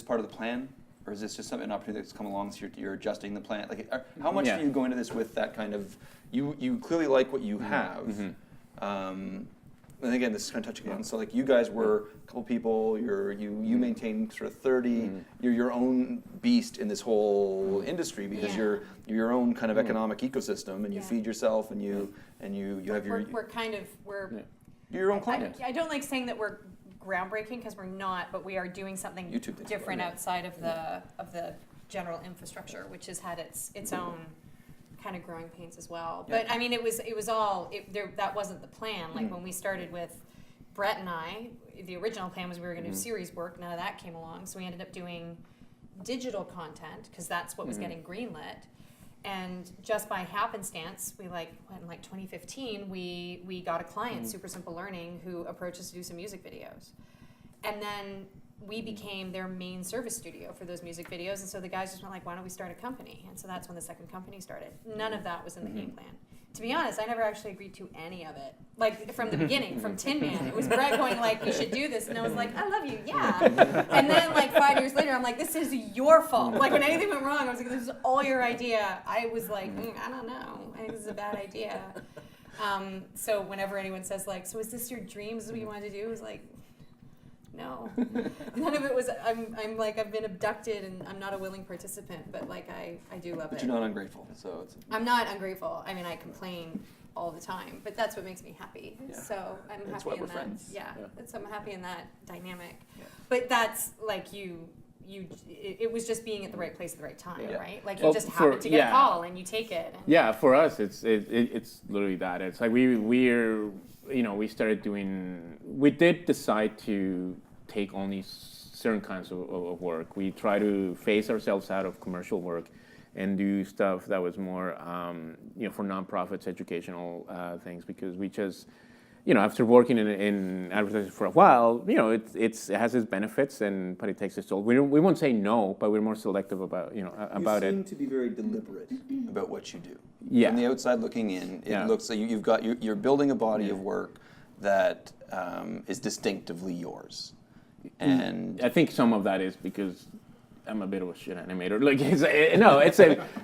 part of the plan, or is this just an opportunity that's come along so you're adjusting the plan? Like, how much do you go into this with that kind of? You clearly like what you have. And again, this is kind of touching on. So, like, you guys were a couple people. You maintain sort of 30. You're your own beast in this whole industry because you're your own kind of economic ecosystem, and you feed yourself, and you have your. You're your own client. I don't like saying that we're groundbreaking because we're not, but we are doing something YouTube did different well, yeah. outside of the general infrastructure, which has had its own kind of growing pains as well. Yeah. But I mean, that wasn't the plan. Like when we started with Brett and I, the original plan was we were going to do series work. None of that came along, so we ended up doing digital content because that's what was getting greenlit. And just by happenstance, in like 2015, we got a client, Super Simple Learning, who approached us to do some music videos. And then we became their main service studio for those music videos. And so the guys just went like, why don't we start a company? And so that's when the second company started. None of that was in the game plan. To be honest, I never actually agreed to any of it. Like from the beginning, from Tin Man, it was Brett going like, "We should do this," and I was like, "I love you, yeah." And then like 5 years later, I'm like, "This is your fault." Like when anything went wrong, I was like, "This is all your idea." I was like, "I don't know. I think this is a bad idea." So whenever anyone says like, "So is this your dream? Is this what you wanted to do?" It was like, no. None of it was. I'm like I've been abducted and I'm not a willing participant, but like I do love it. But you're not ungrateful, so it's. I'm not ungrateful. I mean, I complain all the time, but that's what makes me happy. Yeah. So I'm That's happy why in we're that. friends. Yeah, Yeah. I'm happy in that dynamic. Yeah. But that's like it was just being at the right place at the right time, Yeah. right? Like Well, you just happen to get a call and you take it. And Yeah, for us, it's literally that. It's like we started doing. We did decide to take only certain kinds of work. We try to phase ourselves out of commercial work and do stuff that was more, for nonprofits, educational things, because we just, after working in advertising for a while, it has its benefits, but it takes its toll. We won't say no, but we're more selective about about You it. seem to be very deliberate about what you do. Yeah. From the outside looking in, it Yeah. looks like you're building a body of work that is distinctively yours. And I think some of that is because I'm a bit of a shit animator. Like,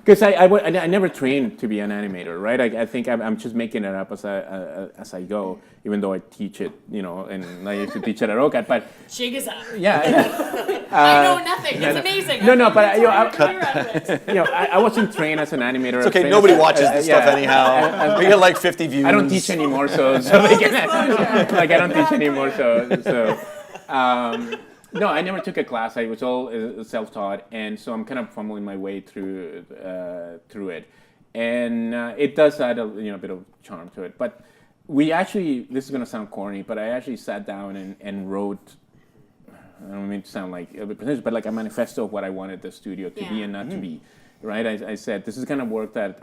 because I never trained to be an animator, right? I think I'm just making it up as I go, even though I teach it, and I used to teach it at OCAT, but Shigaza. yeah. I know nothing. It's amazing. No, but I wasn't trained as an animator. it's okay, nobody watches this stuff anyhow. We get like 50 views. I don't teach anymore, so I don't teach anymore, so. No, I never took a class. I was all self-taught, and so I'm kind of fumbling my way through it, and it does add a bit of charm to it. But we actually, this is going to sound corny, but I actually sat down and wrote. I don't mean to sound like a bit pretentious, but like a manifesto of what I wanted the studio to be and not to be. Right? I said this is kind of work that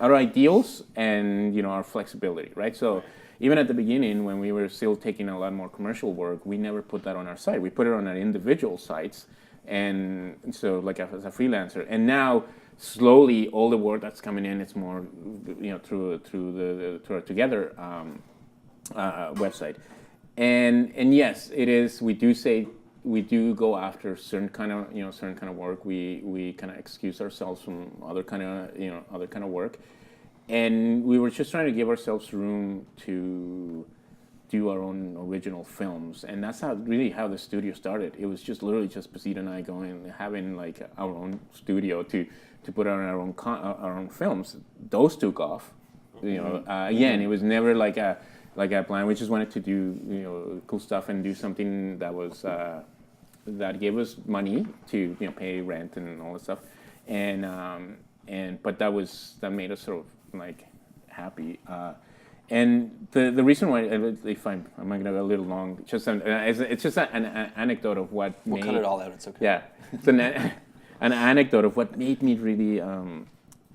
our ideals and our flexibility. Right? So. Even at the beginning, when we were still taking a lot more commercial work, we never put that on our site. We put it on our individual sites, and so like as a freelancer. And now, slowly, all the work that's coming in, it's more, through our Together website. And yes, it is. We do go after certain kind of work. We kind of excuse ourselves from other kind of work. And we were just trying to give ourselves room to do our own original films, and that's how the studio started. It was just literally just Pasita and I having like our own studio to put on our own films. Those took off. Again, it was never like a plan. We just wanted to do cool stuff and do something that was that gave us money to pay rent and all that stuff, but that made us sort of like happy, and the reason why, if I'm going to go a little long, it's just an anecdote of what we'll cut it all out. It's okay. Yeah, it's an anecdote of what made me really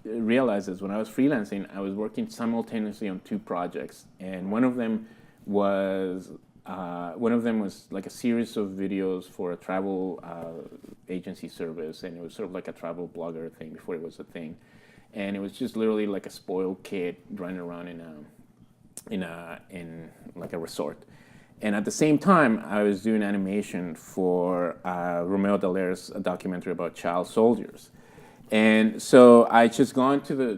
realize is when I was freelancing, I was working simultaneously on two projects, and one of them was like a series of videos for a travel agency service, and it was sort of like a travel blogger thing before it was a thing. And it was just literally like a spoiled kid running around in like a resort. And at the same time, I was doing animation for Romeo Dallaire's documentary about child soldiers. And so I just gone to a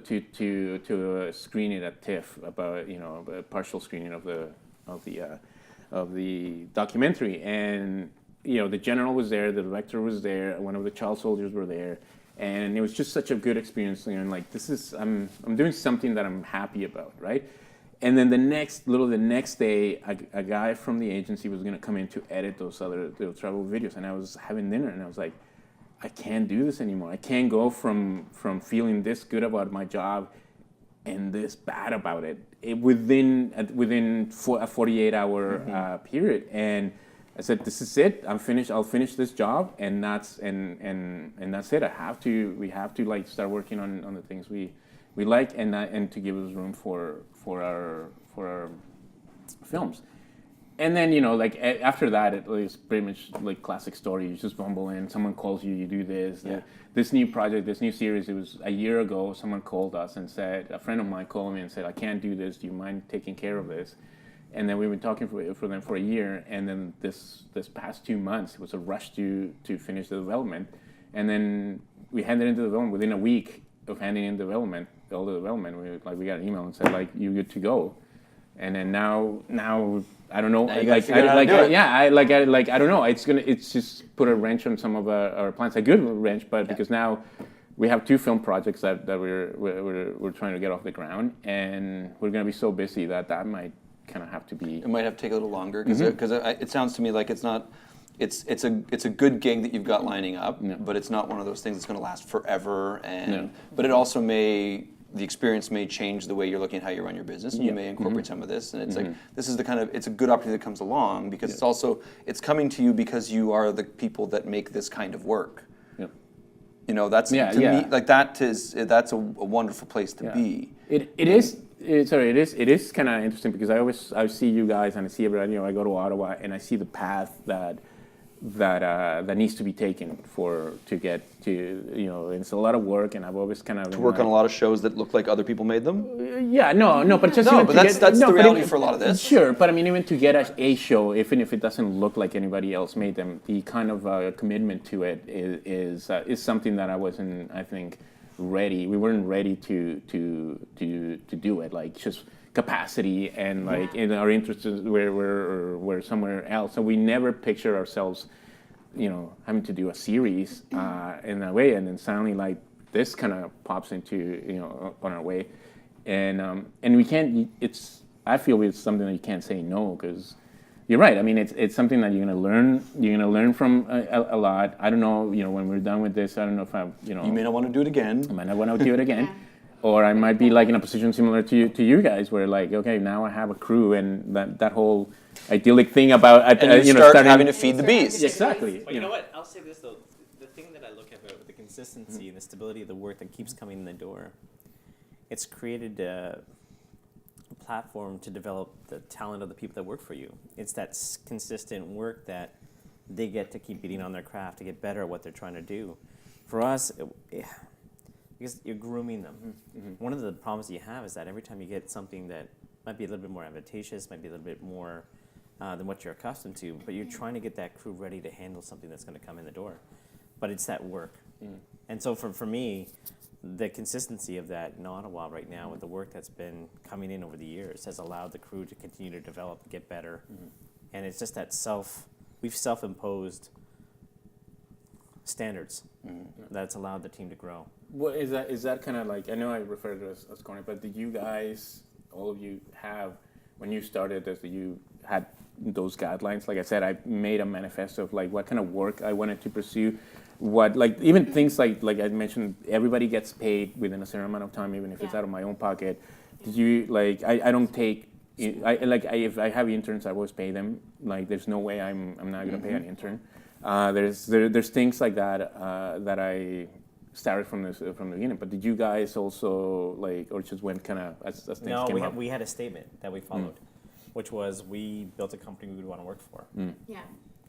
screening at TIFF about a partial screening of the documentary, and the general was there, the director was there, one of the child soldiers were there. And it was just such a good experience, like I'm doing something that I'm happy about, right? And then the next day, a guy from the agency was going to come in to edit those travel videos, and I was having dinner, and I was like, I can't do this anymore. I can't go from feeling this good about my job and this bad about it, within a 48-hour period. And I said, this is it. I'm finished. I'll finish this job, and that's it. We have to like start working on the things we like, and to give us room for our films. And then, like after that, it was pretty much like classic story. You just bumble in, someone calls you, you do this. Yeah. This new project, this new series, it was a year ago, someone called us and said, a friend of mine called me and said, I can't do this, do you mind taking care of this? And then we've been talking for them for a year, and then this past 2 months, it was a rush to finish the development. And then we handed into development within a week of handing in all the development, we got an email and said, like, you're good to go. And then now I don't know. Now you gotta figure out how to do it. I don't know. It's just put a wrench on some of our plans. A good wrench, but because now we have 2 film projects that we're trying to get off the ground, and we're gonna be so busy that might kind of have to be. It might have to take a little longer because it sounds to me like it's not. It's a good gig that you've got lining up, but it's not one of those things that's going to last forever. But it also the experience may change the way you're looking at how you run your business, and you may incorporate some of this. And it's like, this is it's a good opportunity that comes along because it's coming to you because you are the people that make this kind of work. Yep. That's to me, like that's a wonderful place to be. It is kind of interesting because I see you guys and I see everybody. I go to Ottawa and I see the path that needs to be taken to get to, it's a lot of work, and I've always kind of To work on a lot of shows that look like other people made them. But just that's the reality for a lot of this. Sure, but I mean, even to get a show, even if it doesn't look like anybody else made them, the kind of commitment to it is something that I wasn't, I think, ready. We weren't ready to do it. Like just capacity and like in our interests were somewhere else. So we never picture ourselves, having to do a series in that way. And then suddenly like this kind of pops into, on our way. And we can't, I feel it's something that you can't say no, because you're right. I mean, it's something that you're gonna learn from a lot. I don't know, when we're done with this, I don't know if you may not want to do it again. I might not want to do it again. Or I might be like in a position similar to you guys, where like, okay, now I have a crew, and that whole idyllic thing about and you start having to feed the beast. Exactly. But you know what? I'll say this though: the thing that I look at about the consistency and the stability of the work that keeps coming in the door, it's created a platform to develop the talent of the people that work for you. It's that consistent work that they get to keep beating on their craft to get better at what they're trying to do. For us, because you're grooming them. One of the problems you have is that every time you get something that might be a little bit more advantageous, might be a little bit more than what you're accustomed to, but you're trying to get that crew ready to handle something that's going to come in the door. But it's that work. And so for me, the consistency of that in Ottawa right now with the work that's been coming in over the years has allowed the crew to continue to develop and get better. And it's just that we've self-imposed standards that's allowed the team to grow. What is that kind of like, I know I refer to it as corny, but did you guys, all of you, have, when you started this, you had those guidelines? Like I said, I made a manifesto of like what kind of work I wanted to pursue, what, like even things like I mentioned, everybody gets paid within a certain amount of time, even if it's out of my own pocket. Did you, like, I don't take, if I have interns, I always pay them. Like there's no way I'm not going to pay an intern. There's things like that that I started from the beginning. But did you guys also like, or just went kind of as things came up? We had a statement that we followed, which was we built a company we would want to work for. Yeah,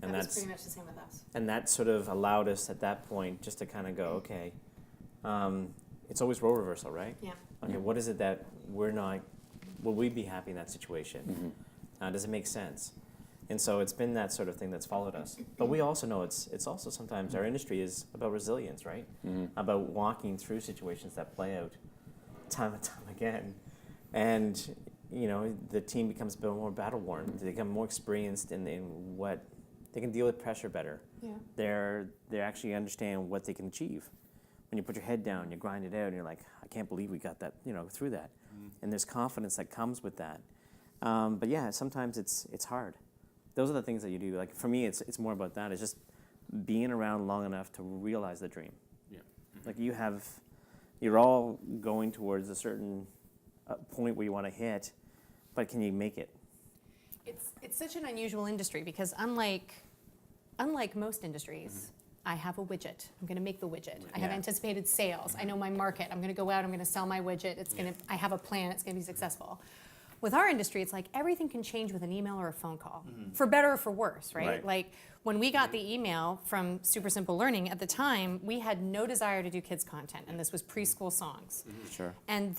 And that was that's pretty much the same with us. And that sort of allowed us at that point just to kind of go, okay, it's always role reversal, right? Yeah. Okay, what is it that will we be happy in that situation? Does it make sense? And so it's been that sort of thing that's followed us. But we also know it's also sometimes our industry is about resilience, right? About walking through situations that play out time and time again. And, the team becomes a bit more battle-worn. They become more experienced in what they can deal with pressure better. Yeah. They actually understand what they can achieve. when you put your head down, you grind it out, and you're like, I can't believe we got that, through that. And there's confidence that comes with that. But yeah, sometimes it's hard. Those are the things that you do. Like for me, it's more about that. It's just being around long enough to realize the dream. Yeah. Like you're all going towards a certain point where you want to hit, but can you make it? It's such an unusual industry because unlike most industries, I have a widget. I'm going to make the widget. I have anticipated sales. I know my market. I'm going to go out. I'm going to sell my widget. I have a plan. It's going to be successful. With our industry, it's like everything can change with an email or a phone call, for better or for worse, right? Like when we got the email from Super Simple Learning, at the time, we had no desire to do kids content, and this was preschool songs. Sure. And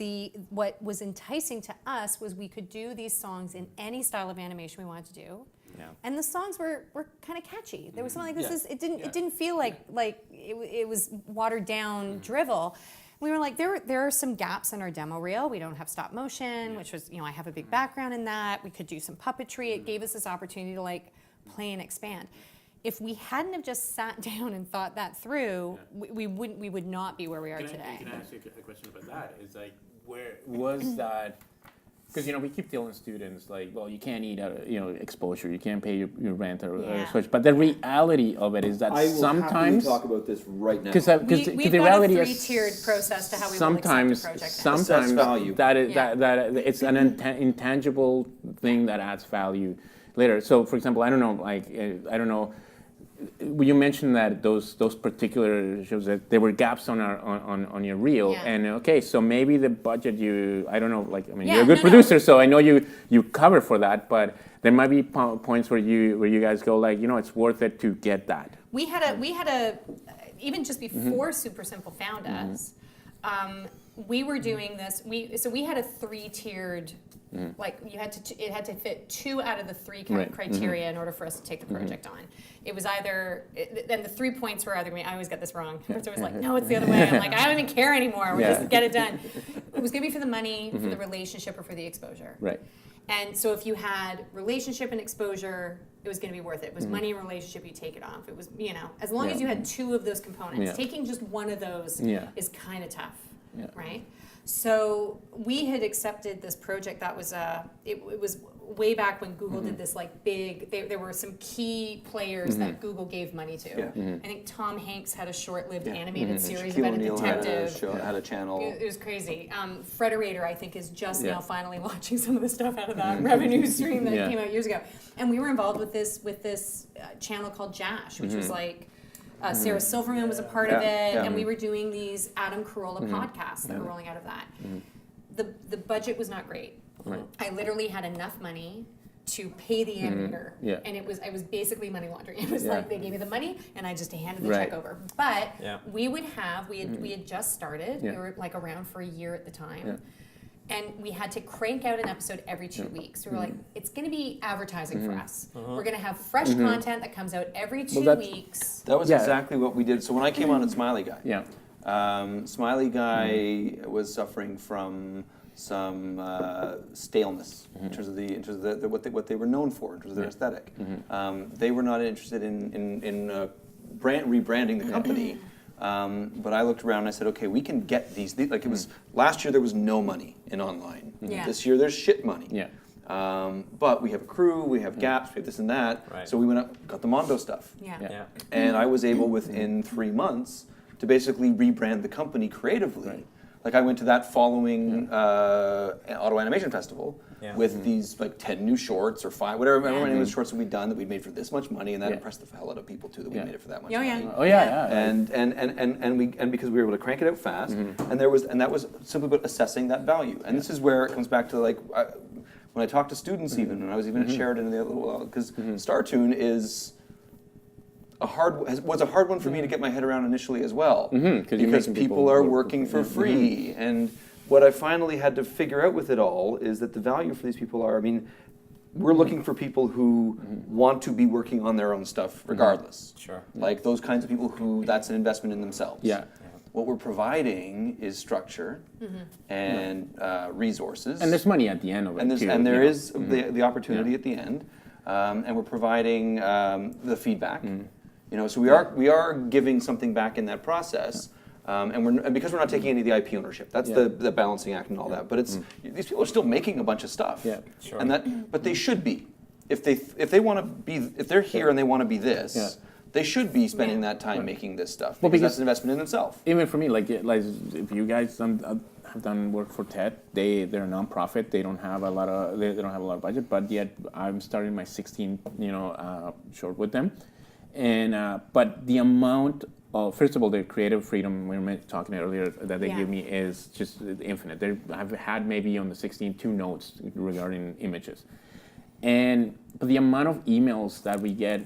what was enticing to us was we could do these songs in any style of animation we wanted to do. Yeah. And the songs were kind of catchy. There was something like it didn't feel like it was watered down drivel. We were like, there are some gaps in our demo reel. We don't have stop motion, which was, I have a big background in that. We could do some puppetry. It gave us this opportunity to play and expand. If we hadn't have just sat down and thought that through, we would not be where we are today. Can I ask you a question about that? Is like, where was that? Because we keep telling students well, you can't eat exposure, you can't pay your rent or switch. But the reality of it is that sometimes talk about this right now. We've the got reality a is three-tiered process to how we will accept a project. Sometimes value. that it's an intangible thing that adds value later. So, for example, I don't know. You mentioned that those particular shows that there were gaps on your reel, and so maybe the budget you're a good producer, so I know you cover for that, but there might be points where you guys go it's worth it to get that. We had a even just before Super Simple found us, we were doing this. We had a three-tiered. It had to fit 2 out of the 3 criteria in order for us to take the project on. It was either, and the 3 points were either, I always get this wrong. It's always like, no, it's the other way. I'm like, I don't even care anymore. We just get it done. It was going to be for the money, for the relationship, or for the exposure. Right. And so if you had relationship and exposure, it was going to be worth it. It was money and relationship, you take it off. It was, as long as you had 2 of those components. Taking just one of those is kind of tough, right? So we had accepted this project that was it was way back when Google did this big. There were some key players that Google gave money to. I think Tom Hanks had a short-lived animated series about a detective. Had a channel. It was crazy. Frederator, I think, is just now finally launching some of the stuff out of that revenue stream that came out years ago. And we were involved with this channel called Jash, which was Sarah Silverman was a part of it, and we were doing these Adam Carolla podcasts that were rolling out of that. The budget was not great. Right. I literally had enough money to pay the animator, and it was basically money laundering. It was like they gave me the money, and I just handed the check over. But we had just started. We were around for a year at the time. And we had to crank out an episode every 2 weeks. We were like, it's going to be advertising for us. We're going to have fresh content that comes out every 2 weeks. That was exactly what we did. So when I came on at Smiley Guy, Smiley Guy was suffering from some staleness in terms of what they were known for, in terms of their aesthetic. They were not interested in rebranding the company. But I looked around and I said, okay, we can get these. It was last year there was no money in online. This year there's shit money. But we have a crew, we have gaps, we have this and that. Right. So we went up, got the Mondo stuff. And I was able within 3 months to basically rebrand the company creatively. I went to that following Auto Animation Festival with these 10 new shorts or 5, whatever many of the shorts that we'd done that we'd made for this much money, and that impressed the hell out of people too, that we made it for that much money. And because we were able to crank it out fast, and that was simply about assessing that value. And this is where it comes back to when I talk to students even, when I was even at Sheridan in the little while, because Startoon was a hard one for me to get my head around initially as well, because people are working for free. And what I finally had to figure out with it all is that the value for these people are, we're looking for people who want to be working on their own stuff regardless. Sure. Those kinds of people who that's an investment in themselves. What we're providing is structure and resources. And there's money at the end of it. And there is the opportunity at the end. And we're providing the feedback. So we are giving something back in that process. And because we're not taking any of the IP ownership, that's the balancing act and all that. But it's these people are still making a bunch of stuff. Yeah, sure. And but they should be, if they want to be, if they're here and they want to be this, they should be spending that time making this stuff. Because that's an investment in itself. Even for me, like if you guys have done work for TED, they're a nonprofit. They don't have a lot of budget, but yet I'm starting my 16th short with them, and but the amount of, first of all, the creative freedom we were talking earlier that they give me is just infinite. I've had maybe on the 16 2 notes regarding images, but the amount of emails that we get,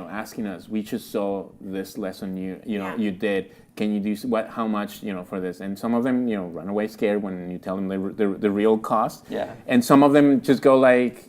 asking us, we just saw this lesson you did. Can you do how much for this? And some of them run away scared when you tell them the real cost. Yeah. And some of them just go like,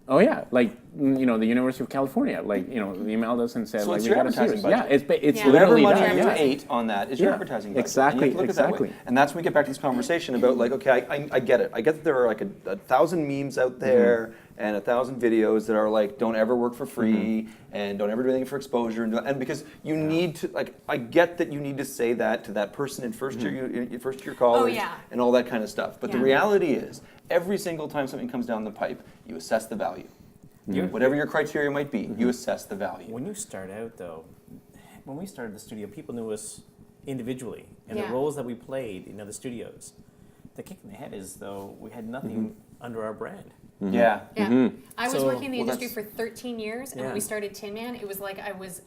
oh yeah, like the University of California, like the emailed us and said, So like, it's we your got a advertising series. budget. Yeah, it's Whatever literally money that. you Yeah. ate on that is your advertising budget. Exactly, And you have to look at it that way. exactly. And that's when we get back to this conversation about like, okay, I get it. I get that there are like 1,000 memes out there and 1,000 videos that are like, don't ever work for free and don't ever do anything for exposure. And because you need to, like, I get that you need to say that to that person in first year college and all that kind of stuff. But the reality is, every single time something comes down the pipe, you assess the value. Whatever your criteria might be, you assess the value. When you start out, though, when we started the studio, people knew us individually and the roles that we played in other studios. The kick in the head is, though, we had nothing under our brand. Yeah. I was So- working in the industry for 13 years, and when we started Tin Man, it was like I was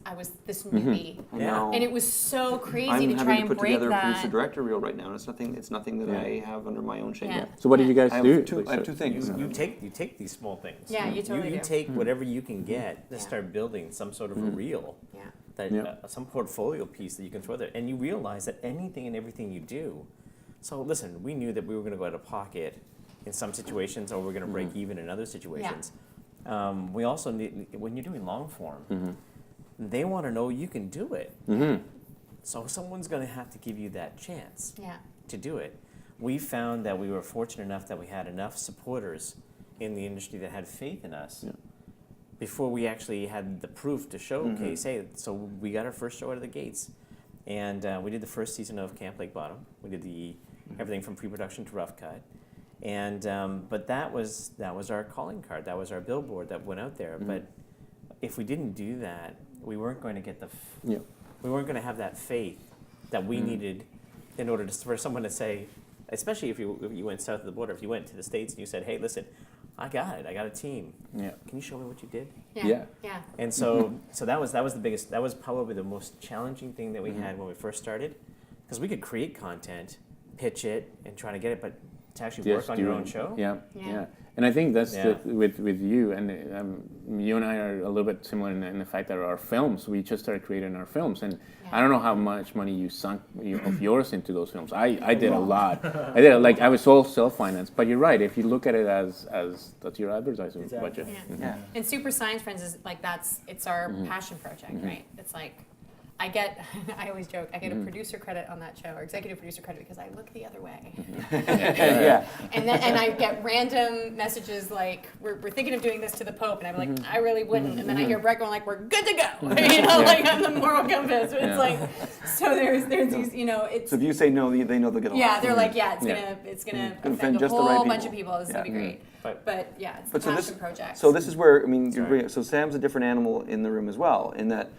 this newbie, Yeah. and it was so crazy I'm to try having to and put break together a that. producer director reel right now, and it's nothing that I have under my own shape. Yeah. So what did you guys I do? have two things. You take these small things. Yeah, you totally You do. take whatever you can get and start building some sort of a reel, some portfolio piece that you can throw there, and you realize that anything and everything you do. So listen, we knew that we were going to go out of pocket in some situations, or we're going to break even in other situations. We also need, when you're doing long form, they want to know you can do it. So someone's going to have to give you that chance to do it. We found that we were fortunate enough that we had enough supporters in the industry that had faith in us before we actually had the proof to showcase, hey, so we got our first show out of the gates. And we did the first season of Camp Lake Bottom. We did everything from pre-production to rough cut. And but that was our calling card. That was our billboard that went out there. But if we didn't do that, we weren't going to get we weren't going to have that faith that we needed in order for someone to say, especially if you went south of the border, if you went to the States and you said, hey, listen, I got it. I got a team. Yeah. Can you show me what you did? Yeah. And so that was the biggest. That was probably the most challenging thing that we had when we first started, because we could create content, pitch it, and try to get it, but to actually work on your own show. Yeah. And I think that's with you, and you and I are a little bit similar in the fact that our films, we just started creating our films, and I don't know how much money you sunk of yours into those films. I did a lot. I was all self-financed, but you're right. If you look at it as that's your advertising budget. And Super Science Friends is like it's our passion project, right? It's like I always joke, I get a producer credit on that show, or executive producer credit, because I look the other way. And I get random messages like, we're thinking of doing this to the Pope, and I'm like, I really wouldn't. And then I hear Brett going like, we're good to go. Like I'm the moral compass. But it's like, so there's these, it's. So if you say no, they know they'll get a lot. Yeah, they're like, it's gonna offend a just the whole right bunch of people. people. This is gonna be great. But it's the passion project. So this is where, so Sam's a different animal in the room as well, in that,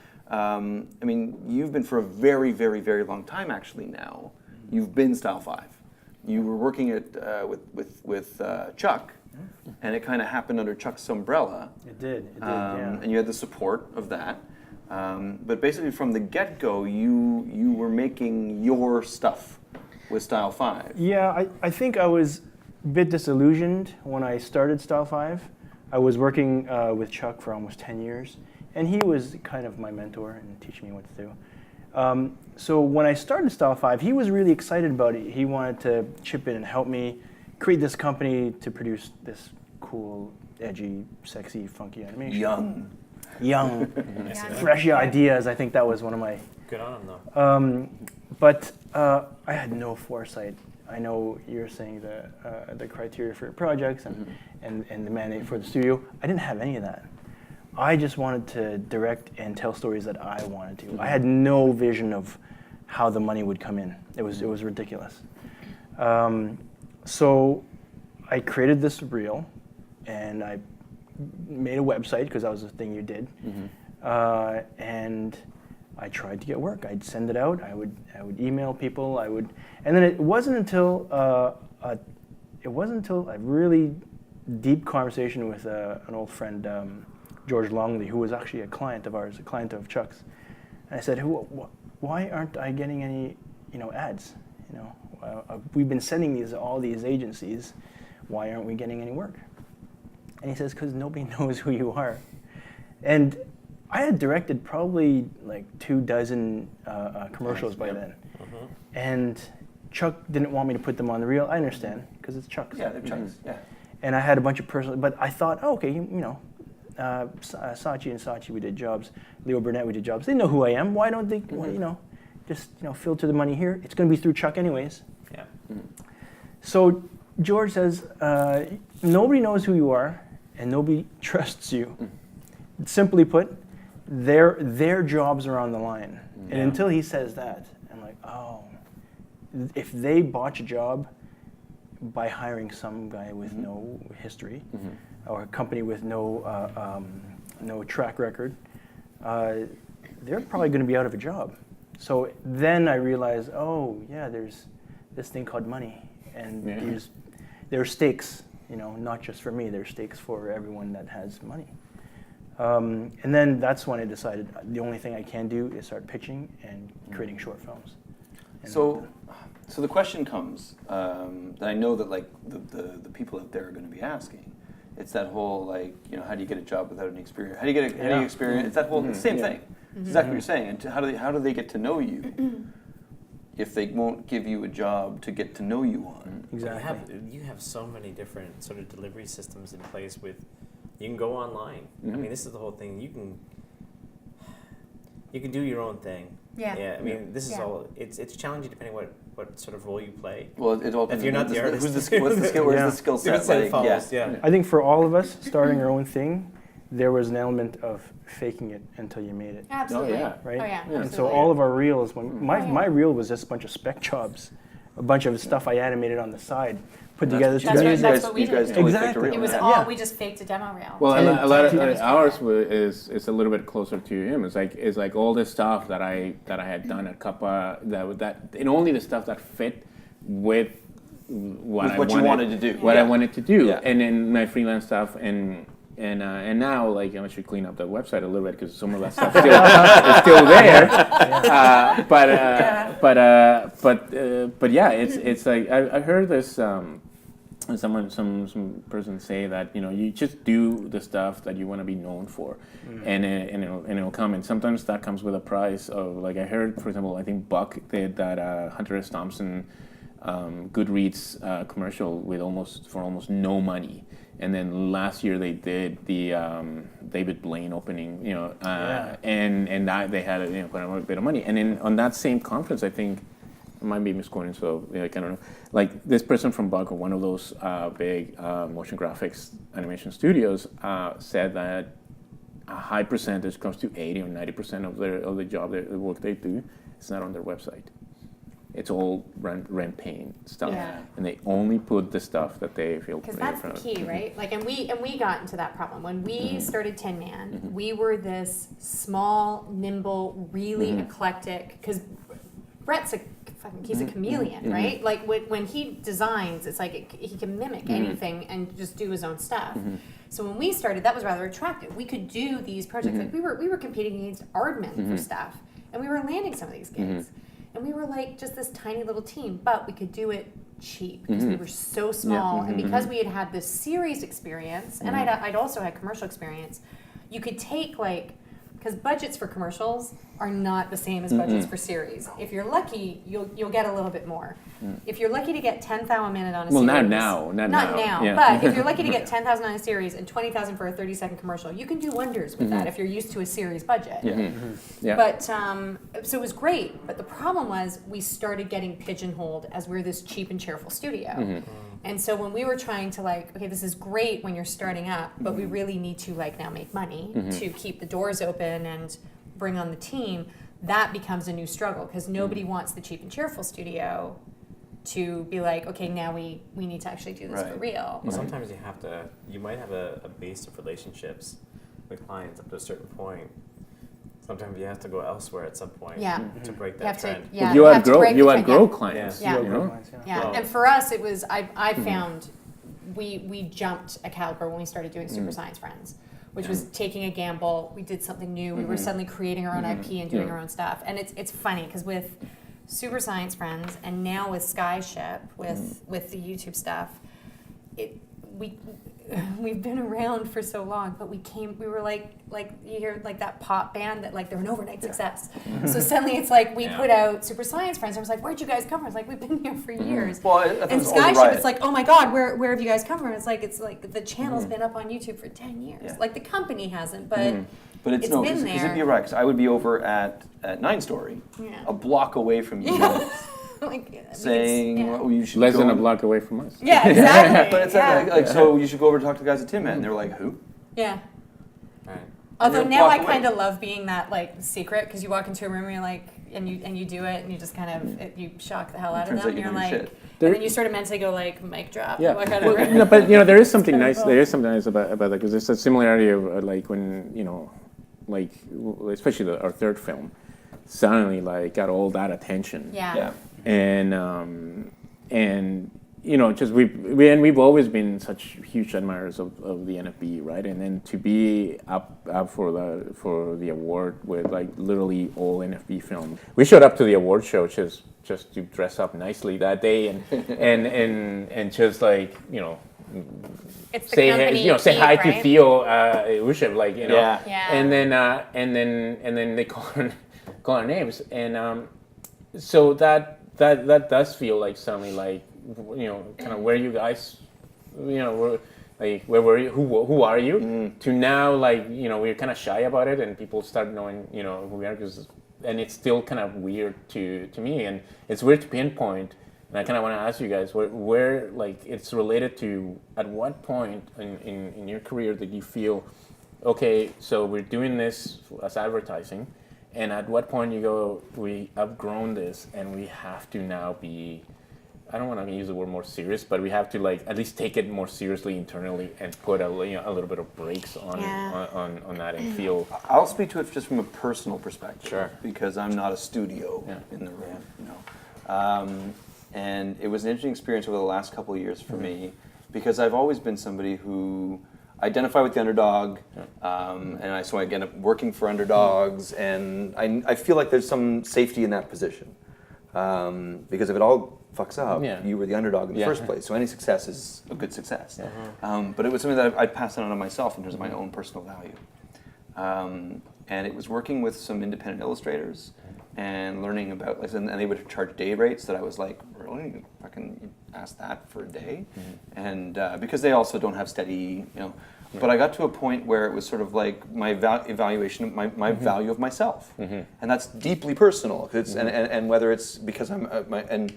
you've been for a very, very, very long time actually now. You've been Style 5. You were working with Chuck, and it kind of happened under Chuck's umbrella. It did, And you had the support of that. But basically from the get-go, you were making your stuff with Style 5. Yeah, I think I was a bit disillusioned when I started Style 5. I was working with Chuck for almost 10 years. And he was kind of my mentor and teaching me what to do. So when I started Style 5, he was really excited about it. He wanted to chip in and help me create this company to produce this cool, edgy, sexy, funky animation. Young, fresh ideas. I think that was one of my... Good on him, though. But I had no foresight. I know you're saying the criteria for your projects and the mandate for the studio. I didn't have any of that. I just wanted to direct and tell stories that I wanted to. I had no vision of how the money would come in. It was ridiculous. So I created this reel, and I made a website because that was the thing you did, and I tried to get work. I'd send it out. I would email people. And then it wasn't until a really deep conversation with an old friend, George Longley, who was actually a client of ours, a client of Chuck's. And I said, why aren't I getting any, ads? We've been sending all these agencies. Why aren't we getting any work? And he says, because nobody knows who you are. And I had directed probably like 24 commercials by then. And Chuck didn't want me to put them on the reel. I understand, because it's Chuck's. Yeah, they're Chuck's. Yeah. And I had a bunch of personal, but I thought, okay, Saatchi and Saatchi, we did jobs. Leo Burnett, we did jobs. They know who I am. Why don't they, just filter the money here? It's going to be through Chuck anyways. Yeah. So George says, nobody knows who you are, and nobody trusts you. Simply put, their jobs are on the line. And until he says that, I'm like, oh, if they botch a job by hiring some guy with no history, or a company with no track record, they're probably going to be out of a job. So then I realized, oh yeah, there's this thing called money, and there are stakes. Not just for me. There's stakes for everyone that has money. And then that's when I decided the only thing I can do is start pitching and creating short films. And so the question comes that I know that like the people out there are going to be asking. It's that whole how do you get a job without any experience? How do you get any experience? It's that whole it's the same thing. It's exactly what you're saying. And how do they get to know you if they won't give you a job to get to know you on? Exactly. You have so many different sort of delivery systems in place with. You can go online. I mean, this is the whole thing. You can do your own thing. Yeah. Yeah. I mean, this is all. It's challenging depending what sort of role you play. Well, it all. If you're not the artist, what's the skill? Where's the skill set? Yeah. I think for all of us starting our own thing, there was an element of faking it until you made it. Absolutely. Oh, yeah. Right? Oh, yeah. And so Absolutely. all of our reels, my reel was just a bunch of spec jobs, a bunch of stuff I animated on the side, put together. That's what we you guys did. totally Exactly. faked a reel. It was Yeah. all, we just faked a demo reel. Well, And a lot of it was ours good. is a little bit closer to him. It's like all this stuff that I had done at Kappa and only the stuff that fit with what I wanted to do. I wanted to do, Yeah. and then my freelance stuff and now I should clean up the website a little bit because some of that stuff is still there. But yeah, it's like I heard this some person say that you just do the stuff that you want to be known for, and it'll come. And sometimes that comes with a price of I heard, for example, I think Buck did that Hunter S. Thompson Goodreads commercial with almost no money. And then last year they did the David Blaine opening, and that they had quite a bit of money. And then on that same conference, I think I might be misquoting, so I don't know. Like this person from Buck, or one of those big motion graphics animation studios, said that a high percentage, comes to 80 or 90% of the job, the work they do, is not on their website. It's all rent paying stuff, and they only put the stuff that they feel. Because that's the key, right? And we got into that problem when we started Tin Man. We were this small, nimble, really eclectic. Because Brett's he's a chameleon, right? Like when he designs, it's like he can mimic anything and just do his own stuff. So when we started, that was rather attractive. We could do these projects. Like we were competing against Aardman for stuff, and we were landing some of these gigs. And we were like just this tiny little team, but we could do it cheap because we were so small, and because we had this series experience, and I'd also had commercial experience. You could take because budgets for commercials are not the same as budgets for series. If you're lucky, you'll get a little bit more. If you're lucky to get 10,000 a minute on a series, not now, yeah. but if you're lucky to get 10,000 on a series and 20,000 for a 30-second commercial, you can do wonders with that if you're used to a series budget. But so it was great. But the problem was we started getting pigeonholed as we're this cheap and cheerful studio. And so when we were trying to okay, this is great when you're starting up, but we really need to now make money to keep the doors open and bring on the team. that becomes a new struggle because nobody wants the cheap and cheerful studio to be like, okay, now we need to actually do this for real. Well, sometimes you might have a base of relationships with clients up to a certain point. Sometimes you have to go elsewhere at some point to break that trend. You outgrow clients. Yeah. You know? Yeah, and for us, it was, I found we jumped a caliber when we started doing Super Science Friends, which was taking a gamble. We did something new. We were suddenly creating our own IP and doing our own stuff. And it's funny because with Super Science Friends and now with Skyship, with the YouTube stuff, we've been around for so long, but we were like you hear like that pop band that like they're an overnight success. So suddenly it's like we put out Super Science Friends. I was like, where'd you guys come from? It's like we've been here for years. Well, and Skyship, it's like, oh my God, where have you guys come from? It's like the channel's been up on YouTube for 10 years. Yeah. Like the company hasn't, but But it's no, because it'd be right. Because I would be over at 9 Story, a block away from you. Like, saying, well, you should Less go than a block away from us. Yeah, exactly. But it's like, so you should go over to talk to the guys at Tim, and they're like, who? Yeah. Right. Although you're a now I block away. kind of love being that like secret because you walk into a room and you're like, and you do it and you just kind of you shock the hell out of Turns them. out you And you're know like, your shit. and then you sort of mentally go like, mic drop. Yeah. Walk out of the room. No, but there is something kinda nice. cool. There is something nice about that because there's a similarity of like when like especially our third film, suddenly like got all that attention. Yeah. And just we've always been such huge admirers of the NFB, right? And then to be up for the award with like literally all NFB films. We showed up to the award show just to dress up nicely that day and just like It's the say company say hi right? to Theo Ushev, like Yeah. and then they call our names and so that does feel like suddenly like kind of where you guys were, like where were you, who are you, to now like we're kind of shy about it and people start knowing who we are, and it's still kind of weird to me, and it's weird to pinpoint. And I kind of want to ask you guys where like it's related to, at what point in your career did you feel, okay, so we're doing this as advertising, and at what point you go, we have grown this and we have to now be, I don't want to use the word more serious, but we have to like at least take it more seriously internally and put a little bit of brakes on that and feel. I'll speak to it just from a personal perspective, Sure. because I'm not a studio in the room, and it was an interesting experience over the last couple of years for me, because I've always been somebody who identify with the underdog, and so I end up working for underdogs, and I feel like there's some safety in that position, because if it all fucks up, you were the underdog in the first place, so any success is a good success. But it was something that I'd passed on to myself in terms of my own personal value, and it was working with some independent illustrators and learning about, and they would charge day rates that I was like, really? Fucking ask that for a day? And because they also don't have steady, but I got to a point where it was sort of like my evaluation, my value of myself, and that's deeply personal. And whether it's because I'm and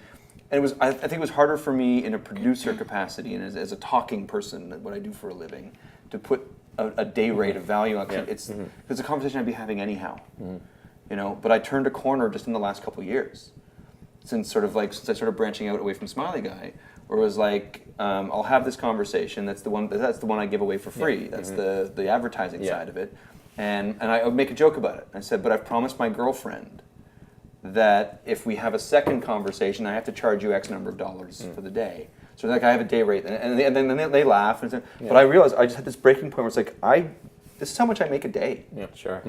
it was, I think it was harder for me in a producer capacity and as a talking person, what I do for a living, to put a day rate of value on it. It's a conversation I'd be having anyhow. But I turned a corner just in the last couple of years, since I started branching out away from Smiley Guy, where it was like, I'll have this conversation. That's the one I give away for free. That's the advertising side of it, and I would make a joke about it. I said, but I've promised my girlfriend that if we have a second conversation, I have to charge you X number of dollars for the day. So like I have a day rate, and then they laugh. But I realized I just had this breaking point where it's like, this is how much I make a day. Yeah, sure.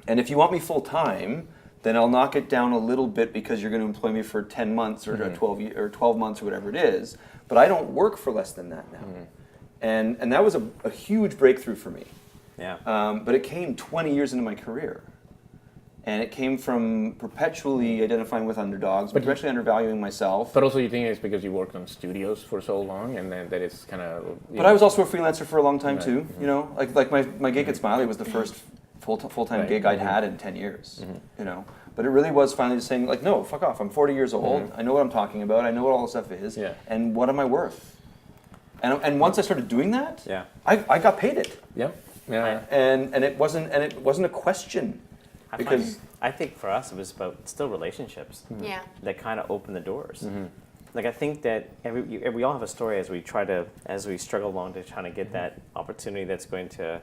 And if you want me full time, then I'll knock it down a little bit because you're going to employ me for 10 months or 12 months or whatever it is. But I don't work for less than that now. And that was a huge breakthrough for me. Yeah. But it came 20 years into my career. And it came from perpetually identifying with underdogs, but perpetually undervaluing myself. But also you think it's because you worked on studios for so long, and then that it's kind of... But I was also a freelancer for a long time too. Like my gig at Smiley was the first full-time gig I'd had in 10 years. But it really was finally just saying, like, no, fuck off. I'm 40 years old. I know what I'm talking about. I know what all this stuff is. And what am I worth? And once I started doing that, I got paid it. Yeah. And it wasn't a question. I think for us it was about still relationships Yeah. that kind of open the doors. Like I think that we all have a story as we struggle along to trying to get that opportunity that's going to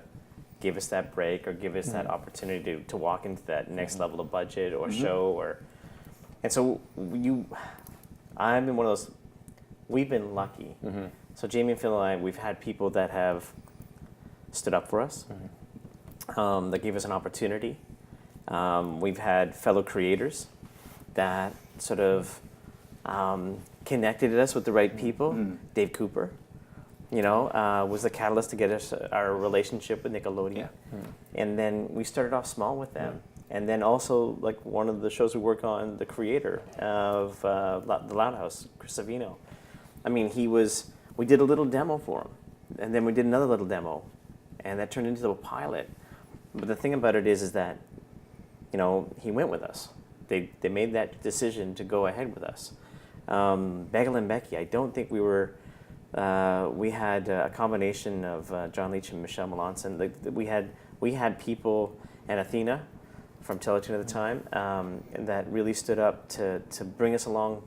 give us that break or give us that opportunity to walk into that next level of budget or show and so I'm in one of those. We've been lucky. So Jamie and Phil and I, we've had people that have stood up for us, that gave us an opportunity. We've had fellow creators that sort of connected us with the right people. Dave Cooper, was the catalyst to get us our relationship with Nickelodeon. And then we started off small with them. And then also, like one of the shows we work on, the creator of The Loud House, Chris Savino. I mean, we did a little demo for him. And then we did another little demo. And that turned into a pilot. But the thing about it is that, he went with us. They made that decision to go ahead with us. Bagel and Becky, I don't think we were, we had a combination of John Leach and Michelle Melanson. We had people, and Athena from Teletoon at the time, that really stood up to bring us along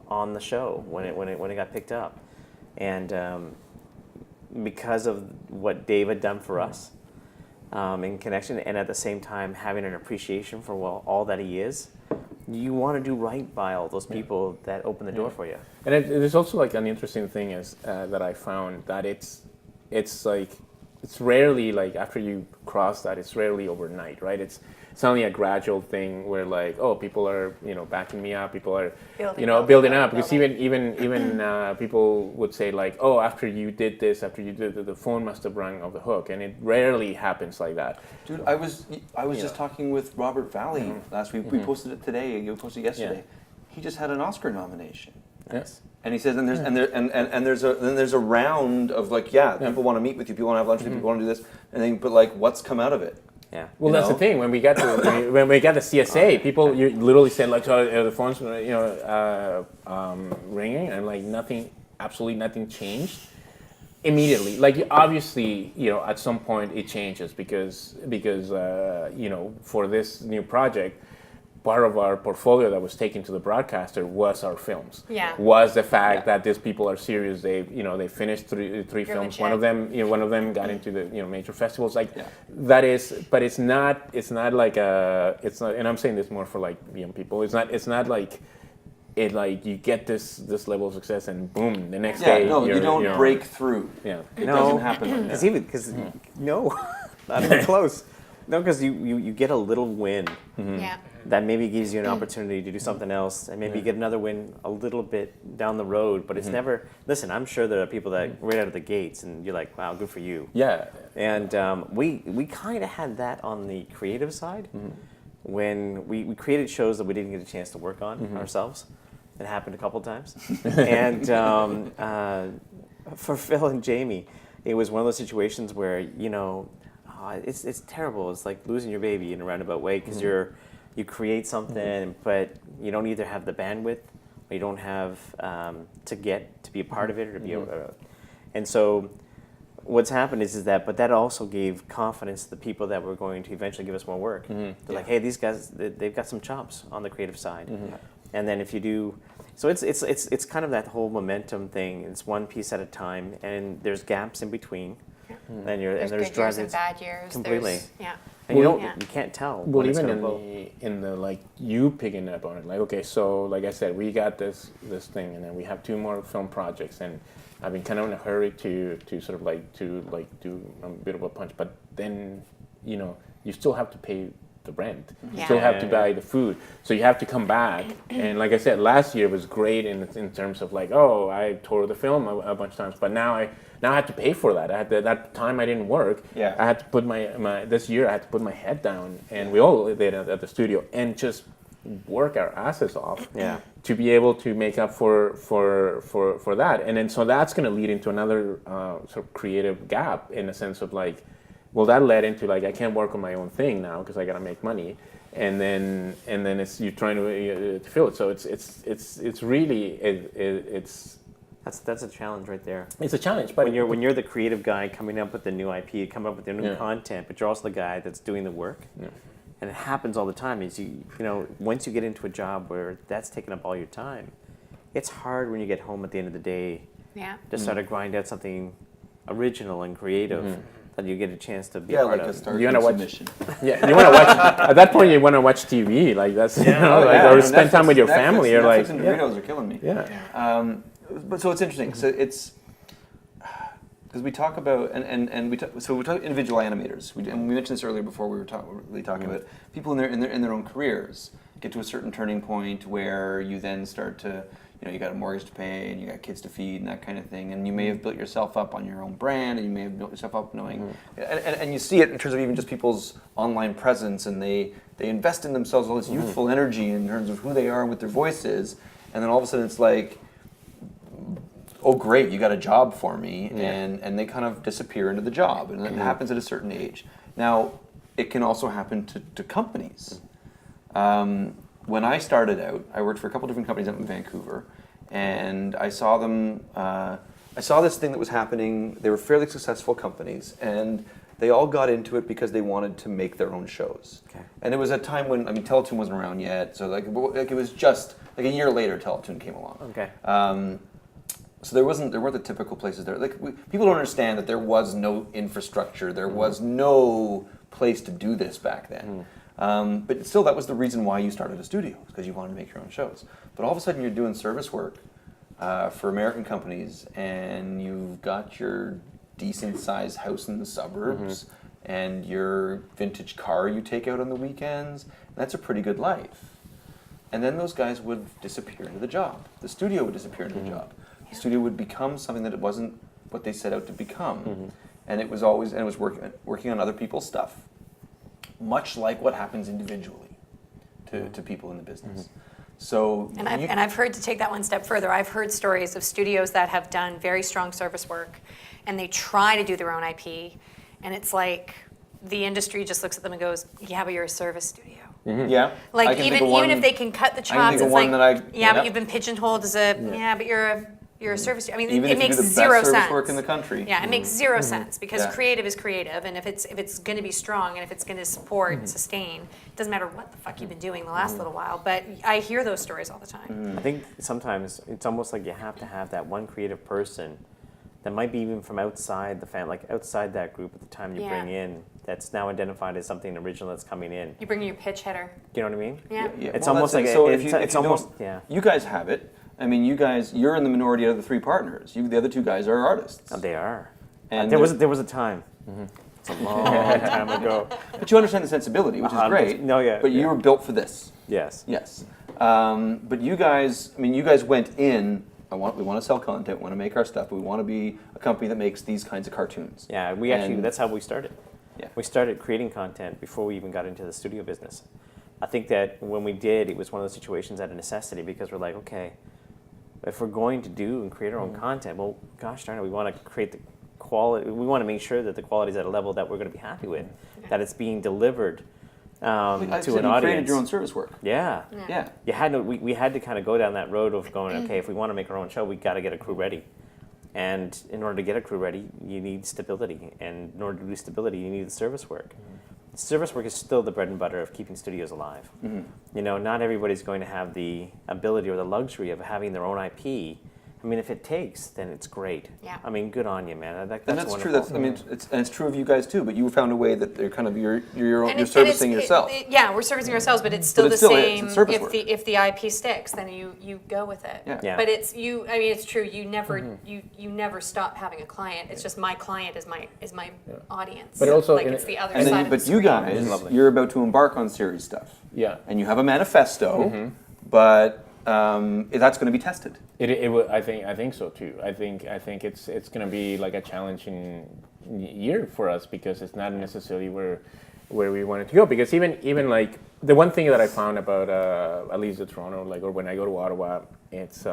on the show when it got picked up. And because of what Dave had done for us in connection, and at the same time having an appreciation for all that he is, you want to do right by all those people that open the door for you. And there's also like an interesting thing is that I found that it's rarely like after you cross that, it's rarely overnight, right? It's only a gradual thing where like, oh, people are backing me up, people are building up. Because even people would say like, oh, after you did this, after you did the phone must have rung off the hook, and it rarely happens like that. Dude, I was just talking with Robert Valley last week. We posted it today. You posted it yesterday. He just had an Oscar nomination. Yes. And he says, and there's a round of like, people want to meet with you, people want to have lunch with you, people want to do this, and then but like, what's come out of it? Yeah. Well, that's the thing. When we got to when we got the CSA, people you literally said like, the phones ringing, and like absolutely nothing changed immediately. Like obviously, at some point it changes because for this new project, part of our portfolio that was taken to the broadcaster was our films. Yeah. Was the fact that these people are serious. They finished three films. Legit. One of them got into the major festivals. Like that is, but it's not like it's not. And I'm saying this more for like young people. It's not like it like you get this level of success and boom, the next day. No, you don't break through. Yeah. It doesn't happen. Because no, not even close. No, because you get a little win. Yeah. That maybe gives you an opportunity to do something else, and maybe you get another win a little bit down the road, but it's never, listen, I'm sure there are people that right out of the gates, and you're like, wow, good for you. Yeah. And we kind of had that on the creative side when we created shows that we didn't get a chance to work on ourselves. It happened a couple times. And for Phil and Jamie, it was one of those situations where, it's terrible. It's like losing your baby in a roundabout way because you create something, but you don't either have the bandwidth or you don't have to be a part of it or to be and so what's happened is that, but that also gave confidence to the people that were going to eventually give us more work. They're like, hey, these guys, they've got some chops on the creative side. And then if you do, so it's kind of that whole momentum thing. It's one piece at a time, and there's gaps in between. And there's good years and bad years. Completely. Yeah. And you can't tell. Well, even in the like you picking up on it, like okay, so like I said, we got this thing, and then we have 2 more film projects, and I've been kind of in a hurry to sort of like do a bit of a punch, but then you still have to pay the rent, you still have to buy the food, so you have to come back. And like I said, last year was great in terms of like, oh, I toured the film a bunch of times, but now I had to pay for that. I had that time I didn't work. Yeah. I had to put this year I had to put my head down, and we all did at the studio and just work our asses off. Yeah. To be able to make up for that, and then so that's going to lead into another sort of creative gap in the sense of like, well, that led into like I can't work on my own thing now because I got to make money, and then it's you're trying to fill it. So it's really That's a challenge right there. It's a challenge, but when you're the creative guy coming up with the new IP, coming up with the new content, but you're also the guy that's doing the work, and it happens all the time, is you know, once you get into a job where that's taking up all your time, it's hard when you get home at the end of the day to start to grind out something original and creative that you get a chance to be part like of. a Startoon You wanna watch- submission. Yeah, you want to watch. At that point, you want to watch TV, like that's you know, like, or spend time with your family, or like Netflix and Doritos are killing me. yeah. But so it's interesting. So it's because we talk about and we talk individual animators. And we mentioned this earlier before we were really talking about people in their own careers get to a certain turning point where you then start to, you know, you got a mortgage to pay and you got kids to feed and that kind of thing, and you may have built yourself up on your own brand, and you may have built yourself up knowing, and you see it in terms of even just people's online presence, and they invest in themselves all this youthful energy in terms of who they are and what their voice is, and then all of a sudden it's like, oh great, you got a job for me, and they kind of disappear into the job, and it happens at a certain age. Now, it can also happen to companies. When I started out, I worked for a couple different companies out in Vancouver, and I saw them. I saw this thing that was happening. They were fairly successful companies, and they all got into it because they wanted to make their own shows. Okay. And it was a time when, I mean, Teletoon wasn't around yet, so like it was just like a year later Teletoon came along. Okay. So there weren't the typical places there. Like people don't understand that there was no infrastructure, there was no place to do this back then. But still, that was the reason why you started a studio, because you wanted to make your own shows. But all of a sudden, you're doing service work for American companies, and you've got your decent-sized house in the suburbs, and your vintage car you take out on the weekends. And that's a pretty good life. And then those guys would disappear into the job. The studio would disappear into the job. The studio would become something that it wasn't what they set out to become. And it was always working on other people's stuff. Much like what happens individually to people in the business. So and I've heard, to take that one step further, I've heard stories of studios that have done very strong service work, and they try to do their own IP, and it's like the industry just looks at them and goes, yeah, but you're a service studio. Yeah. Like even if they can cut the chops, it's like, but you've been pigeonholed as a, but you're a service. I mean, even it if you makes do the best zero service sense. work in the country. Yeah, it makes zero sense, because Yeah. creative is creative, and if it's going to be strong, and if it's going to support and sustain, it doesn't matter what the fuck you've been doing the last little while. But I hear those stories all the time. I think sometimes it's almost like you have to have that one creative person that might be even from outside the family, like outside that group at the time you bring in, that's now identified as something original that's coming in. You bring your pitch hitter. You know what I mean? Yeah. It's Well, almost like so it's almost you guys have it. I mean, you're in the minority of the three partners. The other two guys are artists. They are. And there was a time. It's a long time ago. But you understand the sensibility, which is great. No, yeah. But you were built for this. Yes. Yes. But you guys went in. We want to sell content. We want to make our stuff. But we want to be a company that makes these kinds of cartoons. Yeah, we actually, that's how we started. Yeah. We started creating content before we even got into the studio business. I think that when we did, it was one of those situations out of necessity, because we're like, okay, if we're going to do and create our own content, well, gosh darn it, we want to create the quality. We want to make sure that the quality is at a level that we're going to be happy with, that it's being delivered to an audience. You created your own service work. Yeah. Yeah. You had to, we had to kind of go down that road of going, okay, if we want to make our own show, we got to get a crew ready. And in order to get a crew ready, you need stability. And in order to do stability, you need the service work. Service work is still the bread and butter of keeping studios alive. You know, not everybody's going to have the ability or the luxury of having their own IP. I mean, if it takes, then it's great. Yeah. I mean, good on you, man. That's And that's wonderful. true. I mean, it's true of you guys too. But you found a way that they're kind of you're And servicing yourself. We're servicing ourselves, but it's still But it's the still- same. it's service work. If the IP sticks, then you go with it. Yeah. Yeah. But it's you. I mean, it's true. You never you never stop having a client. It's just my client is my audience. But also like in it's it- the other And side. then, of the but you screen. guys, Lovely. you're about to embark on series stuff. Yeah. And you have a manifesto, but that's going to be tested. I think so too. I think it's going to be like a challenging year for us, because it's not necessarily where we wanted to go. Because even like the one thing that I found about at least the Toronto, like, or when I go to Ottawa, it's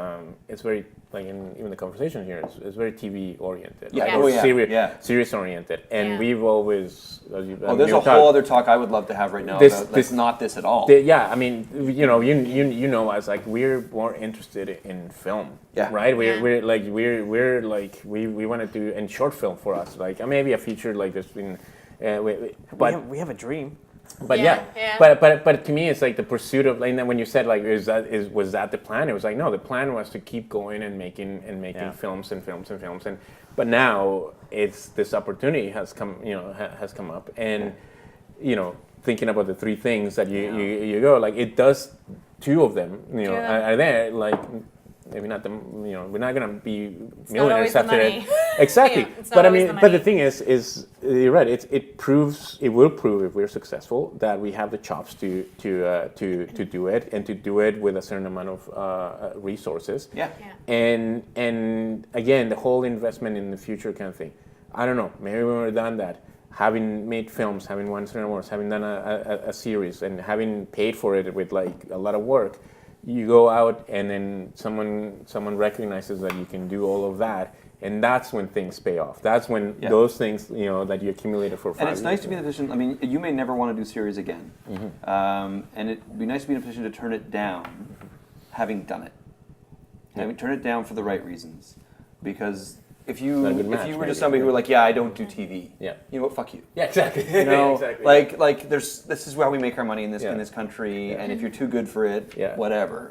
very, like, in even the conversation here, it's very TV oriented. Yeah. Like, Oh, it's yeah. series oriented, and Yeah. we've always. There's a whole other talk I would love to have right now about not this at all. I mean, you know us, like, we're more interested in film. Yeah. Right. We want to do in short film for us, like maybe a feature like this. But we have a dream. But but to me, it's like the pursuit of, like, when you said, like, was that the plan? It was like, no, the plan was to keep going and making films and films and films, but now it's this opportunity has come up, and thinking about the three things that you go, like, it does, two of them are there, like. Maybe not we're not gonna be millionaires after it. Exactly. But I mean, but the thing is you're right. It will prove, if we're successful, that we have the chops to do it, and to do it with a certain amount of resources. Yeah. And again, the whole investment in the future kind of thing. I don't know. Maybe when we're done that, having made films, having won certain awards, having done a series, and having paid for it with, like, a lot of work. You go out, and then someone recognizes that you can do all of that, and that's when things pay off. That's when those things that you accumulated for 5 years. And it's nice to be in a position. I mean, you may never want to do series again, and it'd be nice to be in a position to turn it down, having done it. Turn it down for the right reasons, because if you were just somebody who were like, yeah, I don't do TV. Yeah. You know what? Fuck you. Yeah, exactly. Exactly. Like this is how we make our money in this country, and if you're too good for it, whatever.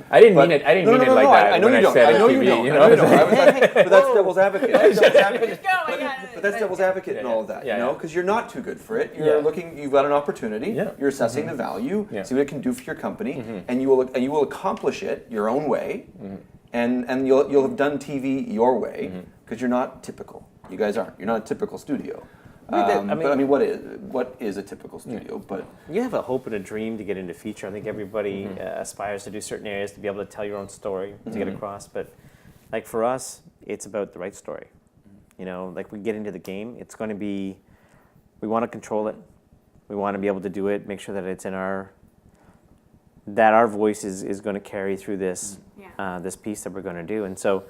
I didn't mean it like that. I know you don't. I know you don't. But that's devil's advocate. But that's devil's advocate in all of that. Because you're not too good for it. You're looking. You've got an opportunity. You're assessing the value. See what it can do for your company, and you will accomplish it your own way. And you'll have done TV your way, because you're not typical. You guys aren't. You're not a typical studio. But I mean, what is a typical studio? But you have a hope and a dream to get into feature. I think everybody aspires to do certain areas, to be able to tell your own story, to get across. But like for us, it's about the right story. Like we get into the game, it's going to be, we want to control it. We want to be able to do it, make sure that it's in our voice is going to carry through this this piece that we're going to do. And so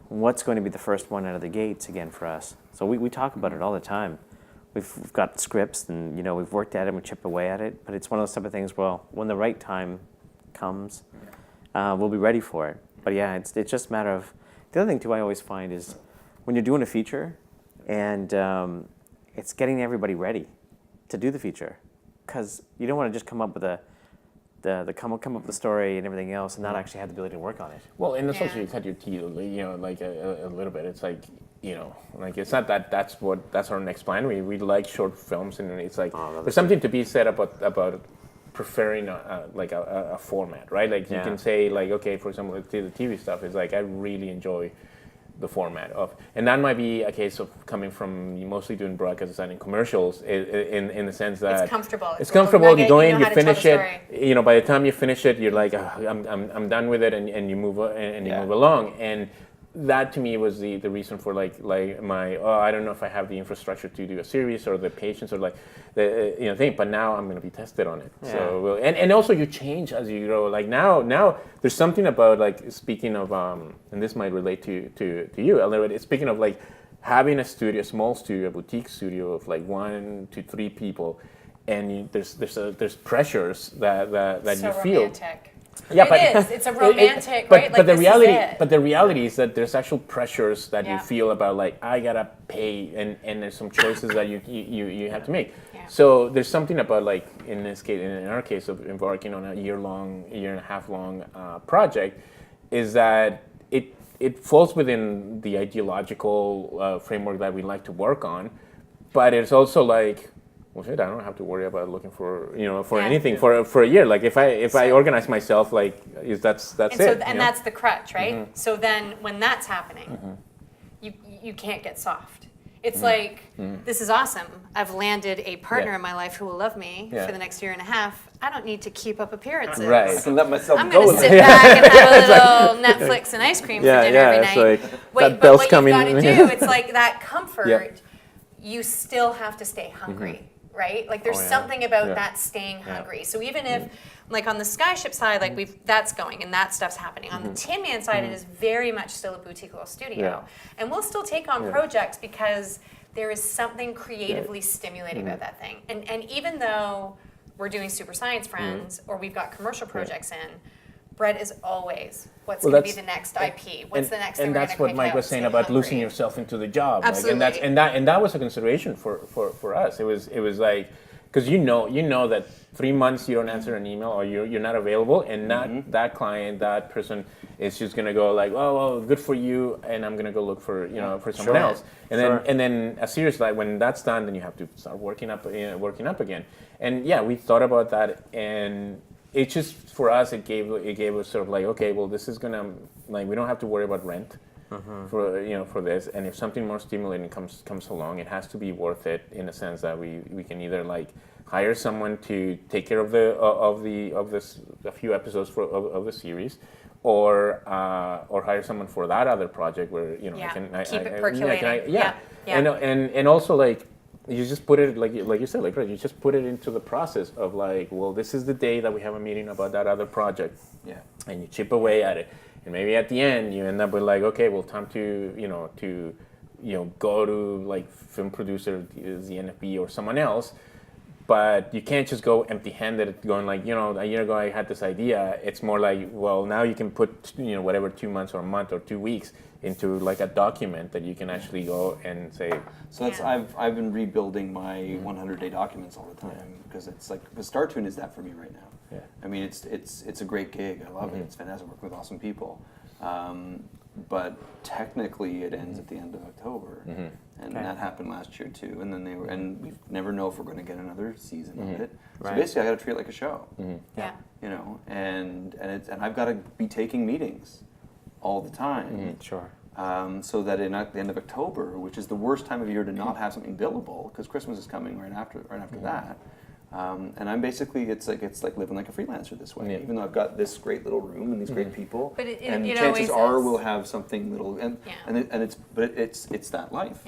what's going to be the first one out of the gates again for us? So we talk about it all the time. We've got scripts, and we've worked at it and we chip away at it, but it's one of those type of things, well, when the right time comes, we'll be ready for it. But yeah, it's just a matter of, the other thing too I always find is when you're doing a feature, and it's getting everybody ready to do the feature, because you don't want to just come up with come up with the story and everything else, and not actually have the ability to work on it. Well, and also you cut your teeth, like a little bit. It's like, like it's not that's our next plan. We like short films, and it's like there's something to be said about preferring a format, right? Like you can say, like, okay, for example, the TV stuff is like, I really enjoy the format of, and that might be a case of coming from mostly doing broadcast design and commercials, in the sense that it's comfortable. It's comfortable. You go in, you finish it. By the time you finish it, you're like, I'm done with it, and you move move along. And that to me was the reason for like my I don't know if I have the infrastructure to do a series or the patience or like the thing, but now I'm going to be tested on it. Yeah. So and also you change as you grow. Like now there's something about, like, speaking of and this might relate to you a little bit. Speaking of like having a studio, a small studio, a boutique studio of like 1 to 3 people, and there's pressures that so you feel. Romantic. Yeah, it is. It's a romantic, right? But the reality is that there's actual pressures that you feel about, like, I gotta pay, and there's some choices that you have to make. Yeah. So there's something about, like, in this case, in our case of embarking on a year and a half long project, is that it falls within the ideological framework that we like to work on, but it's also like, well, shit, I don't have to worry about looking for anything for a year. Like if I organize myself, like that's it. And that's the crutch, right? Mm-hmm. So then when that's happening, you can't get soft. It's like, this is awesome. I've landed a partner in my life who will love me for the next year and a half. I don't need to keep up appearances. Right. I can let myself I'm go. going to sit back and have a little Netflix and ice cream for dinner every night. Like, But what you've got to do, it's like that comfort, you still have to stay hungry. Right? Like there's something about that staying hungry. So even if, like on the Skyship side, like that's going and that stuff's happening. On the Tin Man side, it is very much still a boutique little studio. And we'll still take on projects because there is something creatively stimulating about that thing. And even though we're doing Super Science Friends or we've got commercial projects in, Brett is always what's going to be the next IP. What's the next thing we're going to And that's what Mike was saying about losing yourself into the job. Absolutely. Like, and that was a consideration for us. It was like, because you know that 3 months you don't answer an email or you're not available, and not that client, that person is just gonna go like, oh well, good for you, and I'm gonna go look for for someone else, and then a series like when that's done, then you have to start working up again, and we thought about that, and it just for us it gave us sort of like, okay, well this is gonna like we don't have to worry about rent. For this, and if something more stimulating comes along, it has to be worth it in a sense that we can either like hire someone to take care of a few episodes of the series, or hire someone for that other project where keep it percolating. And also like you just put it like you said, like you just put it into the process of like, well, this is the day that we have a meeting about that other project, and you chip away at it. And maybe at the end you end up with like, okay, well, time to go to like film producer, the NFB or someone else, but you can't just go empty-handed, going like, a year ago I had this idea. It's more like, well, now you can put whatever 2 months or a month or 2 weeks into like a document that you can actually go and say. So that's I've been rebuilding my 100-day documents all the time because it's like the Startoon is that for me right now. Yeah. I mean, it's a great gig. I love it. It's fantastic working with awesome people. But technically, it ends at the end of October, and that happened last year too. And then and we never know if we're going to get another season of it. So basically, I got to treat it like a show. And I've got to be taking meetings all the time. So that in at the end of October, which is the worst time of year to not have something billable, because Christmas is coming right after that. And I'm basically, it's like living like a freelancer this way, even though I've got this great little room and these great people, but and chances are we'll have something little, and it's that life,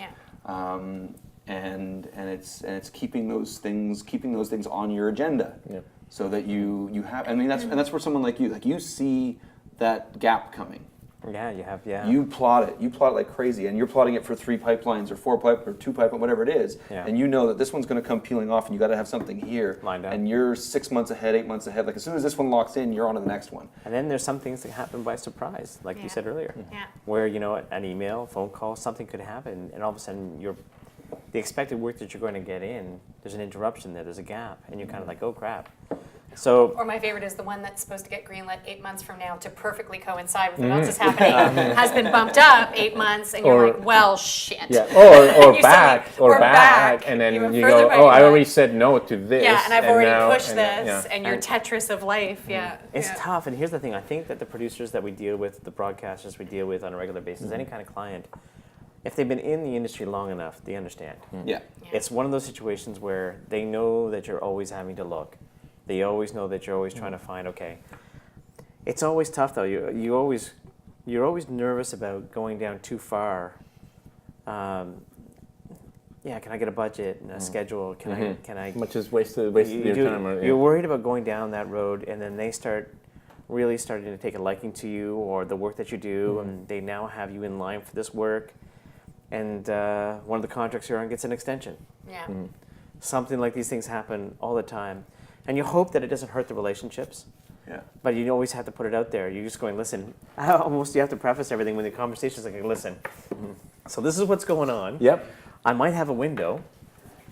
and it's keeping those things on your agenda, so that you have. I mean, that's where someone like you see that gap coming. Yeah, you have. You plot it like crazy, and you're plotting it for 3 pipelines or 4 or 2 pipelines, whatever it is. And you know that this one's going to come peeling off, and you got to have something here lined up. And you're 6 months ahead, 8 months ahead. Like as soon as this one locks in, you're on to the next one. And then there's some things that happen by surprise, like you said earlier, where an email, phone call, something could happen, and all of a sudden the expected work that you're going to get in, there's an interruption there, there's a gap, and you're kind of like, oh crap. So, or my favorite is the one that's supposed to get greenlit 8 months from now to perfectly coincide with what else is happening, has been bumped up 8 months, and you're like, well, shit. Yeah. Or back, and then you go, oh, I already said no to this. Yeah, and I've already pushed this, and your Tetris of life, It's tough, and here's the thing. I think that the producers that we deal with, the broadcasters we deal with on a regular basis, any kind of client, if they've been in the industry long enough, they understand. It's one of those situations where they know that you're always having to look. They always know that you're always trying to find, okay. It's always tough though. You're always nervous about going down too far. Can I get a budget and a schedule? Can I? Much is wasted your time. You're worried about going down that road, and then they really starting to take a liking to you or the work that you do, and they now have you in line for this work, and one of the contracts you're on gets an extension. Something like these things happen all the time. And you hope that it doesn't hurt the relationships. But you always have to put it out there. You're just going, listen, almost you have to preface everything when the conversation's like, listen, so this is what's going on. I might have a window.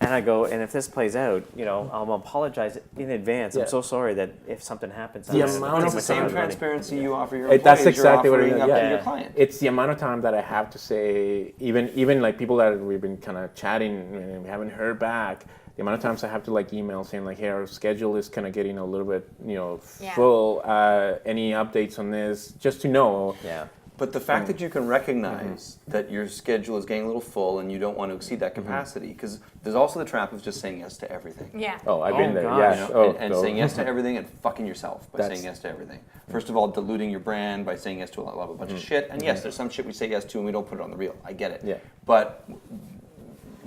And I go, and if this plays out, I'll apologize in advance. I'm so sorry that if something happens, It's the same transparency you offer your employees. That's exactly what you're offering up to your client. It's the amount of time that I have to say, even like people that we've been kind of chatting and we haven't heard back. The amount of times I have to like email saying like, hey, our schedule is kind of getting a little bit, full. Any updates on this? Just to know. But the fact that you can recognize that your schedule is getting a little full and you don't want to exceed that capacity, because there's also the trap of just saying yes to everything. Oh, I've been there. Gosh. And saying yes to everything and fucking yourself by saying yes to everything. First of all, diluting your brand by saying yes to a bunch of shit. And yes, there's some shit we say yes to and we don't put it on the reel. I get it. But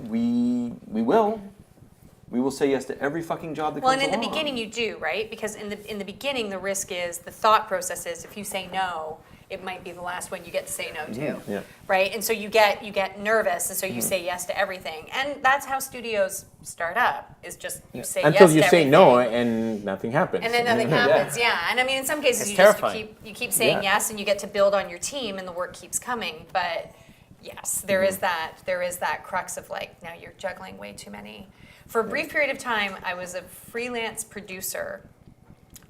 we will say yes to every fucking job that comes along. Well, and in the beginning you do, right? Because in the beginning the risk is, the thought process is, if you say no, it might be the last one you get to say no to, right? And so you get nervous, and so you say yes to everything, and that's how studios start up. Is just you say yes to everything. Until you say no, and nothing happens. And then nothing happens, And I mean, in some cases, you keep saying yes, and you get to build on your team, and the work keeps coming. But yes, there is that crux of like, now you're juggling way too many For a brief period of time, I was a freelance producer,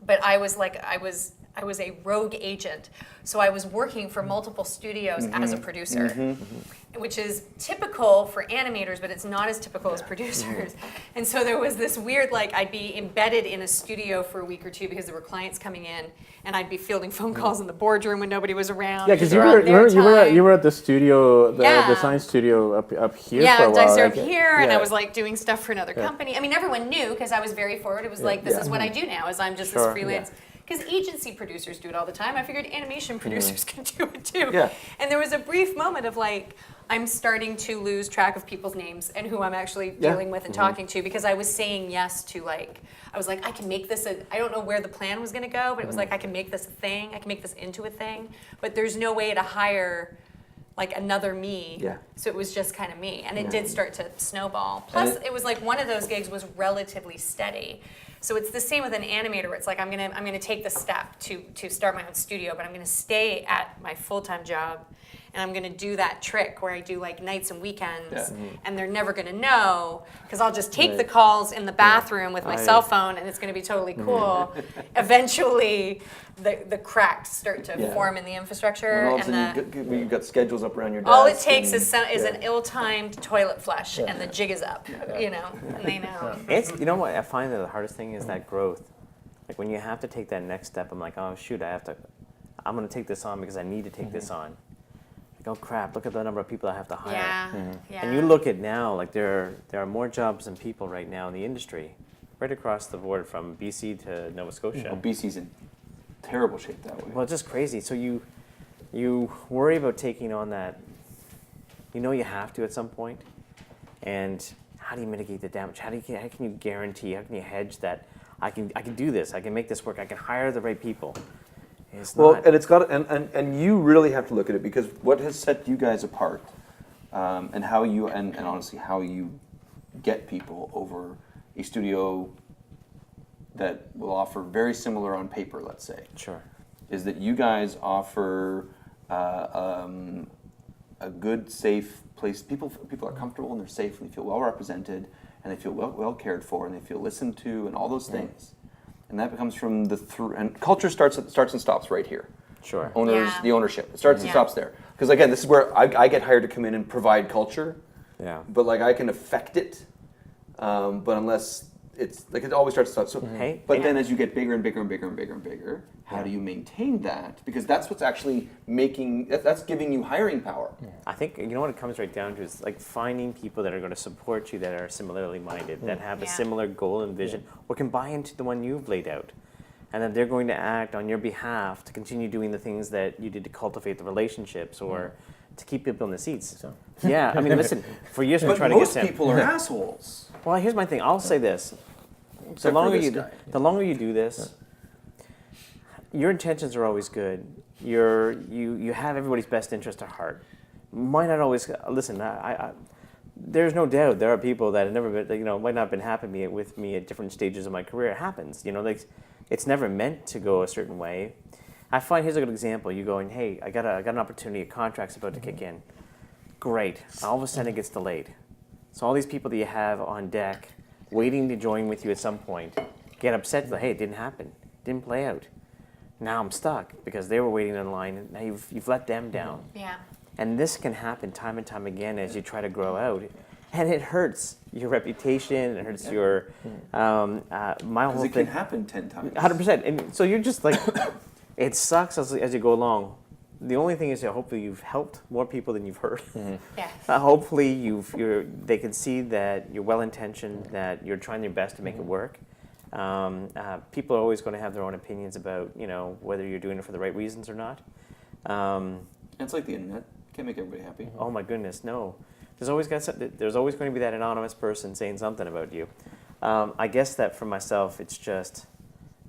but I was a rogue agent. So I was working for multiple studios as a producer, which is typical for animators, but it's not as typical as producers. And so there was this weird, like, I'd be embedded in a studio for a week or two because there were clients coming in, and I'd be fielding phone calls in the boardroom when nobody was around. Yeah, because you around their time. were at the studio, the Yeah. design studio up here Yeah, for a while. I served like, here, and I yeah. was like doing stuff for another company. I mean, everyone knew because I was very forward. It was like, this is what I do now, is I'm just this Sure, freelance. Because agency producers do it all the time. I figured animation producers can do it too. Yeah. And there was a brief moment of like, I'm starting to lose track of people's names and who I'm actually dealing with and talking to, because I was saying yes to, like, I was like, I can make this I don't know where the plan was gonna go, but it was like, I can make this a thing, I can make this into a thing, but there's no way to hire like another me. Yeah. So it was just kind of me. And it did start to snowball. Plus it was like one of those gigs was relatively steady. So it's the same with an animator where it's like, I'm gonna take the step to start my own studio, but I'm gonna stay at my full-time job, and I'm gonna do that trick where I do like nights and weekends, and they're never gonna know, because I'll just take the calls in the bathroom with my cell phone, and it's gonna be totally cool. Eventually, the cracks start to form in the infrastructure, And all of a and sudden you've got schedules up around your desk. all it takes and- is an ill-timed toilet flush, and the jig is up, you know, and they know. It's, you know what I find that the hardest thing is that growth. Like when you have to take that next step, I'm like, oh shoot, I'm gonna take this on because I need to take this on. Like, oh crap, look at the number of people I have to hire. Yeah. And you look at now, like there are more jobs than people right now in the industry, right across the board from BC to Nova Scotia. Oh, BC's in terrible shape that way. Well, it's just crazy. So you worry about taking on that. You know you have to at some point, and how do you mitigate the damage? How can you guarantee? How can you hedge that? I can do this. I can make this work. I can hire the right people. It's Well, not. and it's got, and you really have to look at it, because what has set you guys apart, and how you, and honestly how you get people over a studio that will offer very similar on paper, let's say, Sure. is that you guys offer a good, safe place. People are comfortable and they're safe and they feel well represented and they feel well cared for and they feel listened to and all those things. And that becomes from and culture starts and stops right here. Sure. Owners, Yeah. the ownership. It starts and Yeah. stops there. Because again, this is where I get hired to come in and provide culture, Yeah. but like I can affect it, but unless it's like it always starts and stops. So, Hey. but then as you get bigger and bigger and bigger and bigger and bigger, how do you maintain that? Because that's what's actually that's giving you hiring power. I think, you know what it comes right down to is like finding people that are going to support you, that are similarly minded, that have a Yeah. similar goal and vision, or can buy into the one you've laid out. And that they're going to act on your behalf to continue doing the things that you did to cultivate the relationships or to keep people in the seats. Yeah, I mean, listen, for years we're But trying to get most them. people are assholes. Well, here's my thing. I'll say this. The Except for longer this you guy. the longer you do this, your intentions are always good. You have everybody's best interest at heart. Might not always listen. There's no doubt there are people that have never been, might not have been happy with me at different stages of my career. It happens. Like it's never meant to go a certain way. I find, here's a good example. You going, hey, I got an opportunity. A contract's about to kick in. Great. All of a sudden it gets delayed. So all these people that you have on deck, waiting to join with you at some point, get upset that, hey, it didn't happen, didn't play out. Now I'm stuck because they were waiting in line, and now you've let them down. Yeah. And this can happen time and time again as you try to grow out, and it hurts your reputation. It hurts your my Because whole it can thing. happen 10 times. 100%. And so you're just like, it sucks as you go along. The only thing is that hopefully you've helped more people than you've hurt. Yeah. Hopefully they can see that you're well-intentioned, that you're trying your best to make it work. People are always going to have their own opinions about, whether you're doing it for the right reasons or not. It's like the internet. Can't make everybody happy. Oh my goodness, no. There's always going to be that anonymous person saying something about you. I guess that for myself, it's just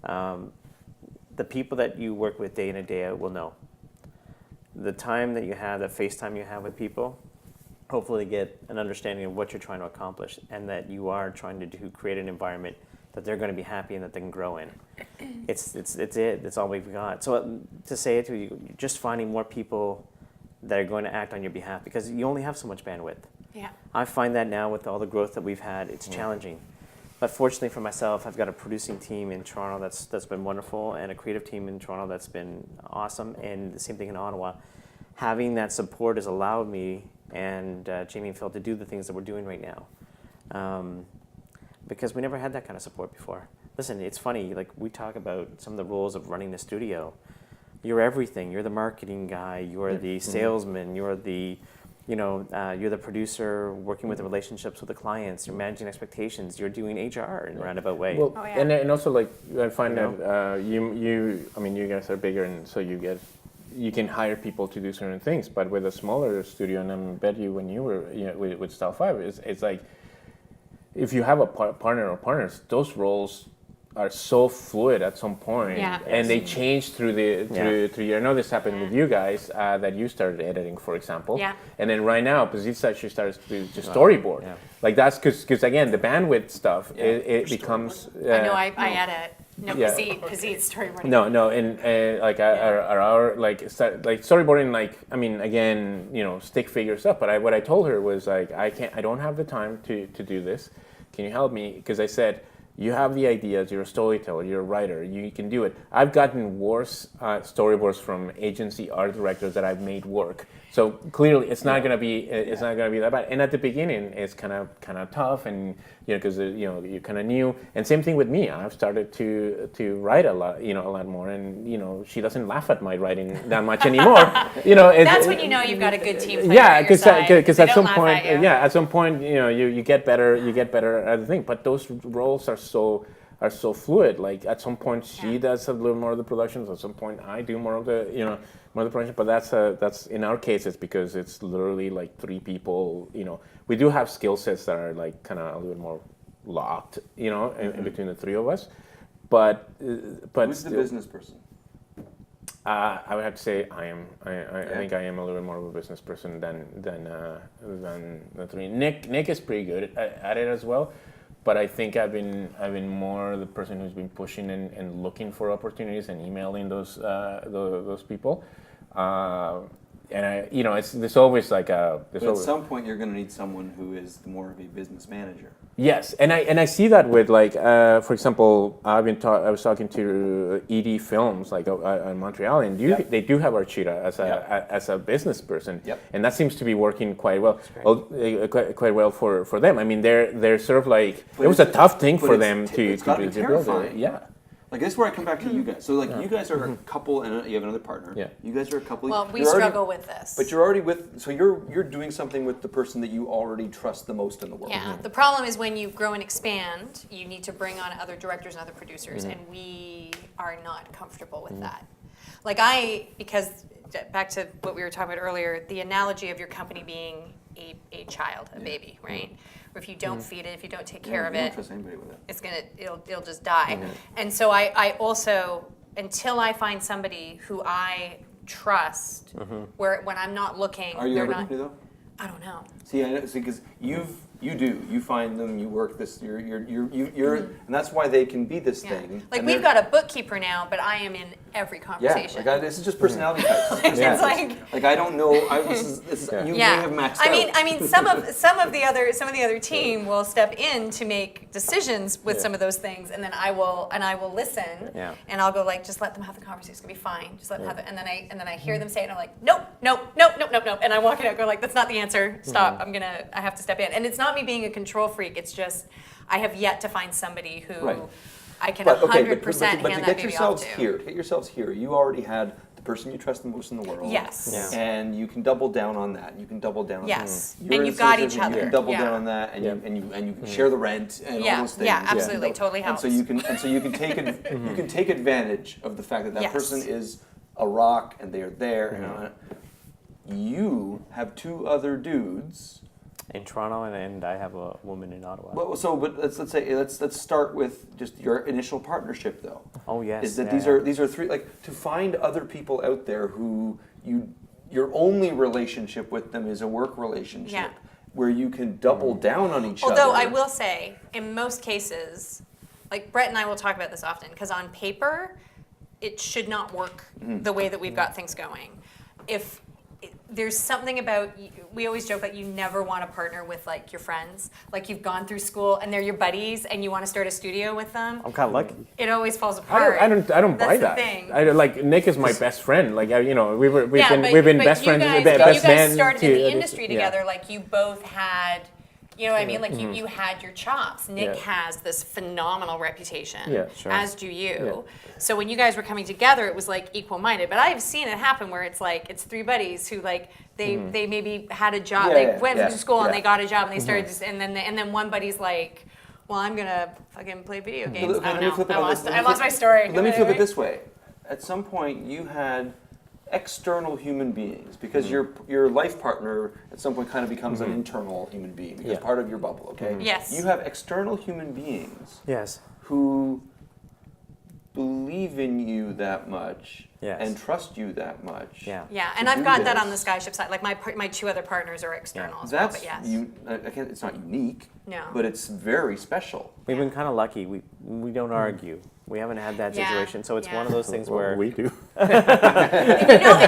the people that you work with day in and day out will know. The time that you have, that FaceTime you have with people, hopefully get an understanding of what you're trying to accomplish, and that you are trying to create an environment that they're going to be happy and that they can grow in. It's it. That's all we've got. So to say it to you, just finding more people that are going to act on your behalf, because you only have so much bandwidth. Yeah. I find that now with all the growth that we've had, it's challenging. But fortunately for myself, I've got a producing team in Toronto that's been wonderful, and a creative team in Toronto that's been awesome, and the same thing in Ottawa. Having that support has allowed me and Jamie and Phil to do the things that we're doing right now, because we never had that kind of support before. Listen, it's funny, like we talk about some of the roles of running the studio. You're everything. You're the marketing guy. You're the salesman. You're the, you're the producer working with the relationships with the clients. You're managing expectations. You're doing HR in a roundabout way. Well, Oh, yeah. and also like I find that you guys are bigger, and so you can hire people to do certain things. But with a smaller studio, and I bet you when you were with Style 5, it's like if you have a partner or partners, those roles are so fluid at some point, and they change through year. I know this happened with you guys that you started editing, for example, and then right now, Pazitsa, she starts to storyboard. Like that's because again, the bandwidth stuff it becomes. I know I edit. No, Pazit's storyboarding. No, and like our storyboarding, like I mean, again, stick figure stuff. But what I told her was like, I don't have the time to do this. Can you help me? Because I said, you have the ideas, you're a storyteller, you're a writer, you can do it. I've gotten worse storyboards from agency art directors that I've made work. So clearly, it's not gonna be that bad. And at the beginning, it's kind of tough, and because you're kind of new. And same thing with me. I've started to write a lot more, and she doesn't laugh at my writing that much anymore. That's when you know you've got a good team player. Yeah, because at some point, you get better at the thing. But those roles are so fluid. Like at some point, she does a little more of the productions. At some point, I do more of the more of the production. But that's in our case, it's because it's literally like 3 people. We do have skill sets that are like kind of a little bit more locked. In between the 3 of us. But who's the business person? I would have to say I am. I think I am a little bit more of a business person than the 3. Nick is pretty good at it as well. But I think I've been more the person who's been pushing and looking for opportunities and emailing those people. And there's always like a. But at some point, you're going to need someone who is more of a business manager. Yes, and I see that with like for example, I was talking to ED Films like in Montreal, and they do have Archita as a business person, and that seems to be working quite well. Quite well for them. I mean, they're sort of like it was a tough thing for them to build it. Yeah. Like this is where I come back to you guys. So like you guys are a couple, and you have another partner. Yeah. You guys are a couple. Well, we struggle with this. But you're already with. So you're doing something with the person that you already trust the most in the world. Yeah. The problem is when you grow and expand, you need to bring on other directors and other producers, and we are not comfortable with that. Like because back to what we were talking about earlier, the analogy of your company being a child, a baby, right? Or if you don't feed it, if you don't take care of you it, don't trust anybody with it. it'll just die. And so I also, until I find somebody who I trust, where when I'm not looking, Are you they're ever not. though? I don't know. See, I know, because you find them, you work this, you're, and that's why they can be this thing. Like we've got a bookkeeper now, but I am in every conversation. Yeah, this is just personality types. It's like I don't know. You may have maxed out. I mean, some of the other team will step in to make decisions with some of those things, and then I will listen, and I'll go like, just let them have the conversation. It's gonna be fine. Just let them have it, and then I hear them say it, and I'm like, nope, and I walk it out, go like, that's not the answer. Stop. I have to step in, and it's not me being a control freak. It's just I have yet to find somebody who I can 100% hand that baby off to. But to get yourselves here, you already had the person you trust the most in the world. Yes. And you can double down on that. You can double down on that. Yes. And you've got each other. You can double down on that, and you can share the rent and all those things. Yeah, absolutely, totally helps. And so you can take you can take advantage of the fact that person is a rock and they are there. And you have 2 other dudes in Toronto, and I have a woman in Ottawa. But let's start with just your initial partnership, though. Oh yes. Is that these are 3, like, to find other people out there who your only relationship with them is a work relationship, where you can double down on each other. Although I will say, in most cases, like Brett and I will talk about this often, because on paper, it should not work the way that we've got things going. there's something about, we always joke that you never want to partner with like your friends. Like you've gone through school and they're your buddies and you want to start a studio with them. I'm kind of lucky. It always falls apart. I don't buy That's that. the thing. Like Nick is my best friend. Like we've but been best friends. Guys, best you guys man started in to- the industry yeah. together. Like you both had, you know what I mean? Like you had your chops. Nick Yeah. has this phenomenal reputation, Yeah, sure. as do you. So when you guys were coming together, it was like equal-minded. But I've seen it happen where it's like it's three buddies who like they maybe had a job. Yeah, they yeah, went yeah, to school and yeah. they got a job and they started just, and then one buddy's like, well, I'm gonna fucking play video games. Let I me don't know. flip it I on this- lost my story. Let me flip it this way. At some point, you had external human beings because your life partner at some point kind of becomes an internal human being because Yeah. part of your bubble. Okay. Yes. You have external human beings Yes. who believe in you that much Yes. and trust you that much. Yeah. Yeah, to and I've do got that on the this. Skyship side. Like my two other partners are external as well, That's but yes. again, it's not unique. No. But it's very special. We've been kind of lucky. We don't argue. We haven't had that Yeah, situation. So it's yeah. one of those things Well, where we do. And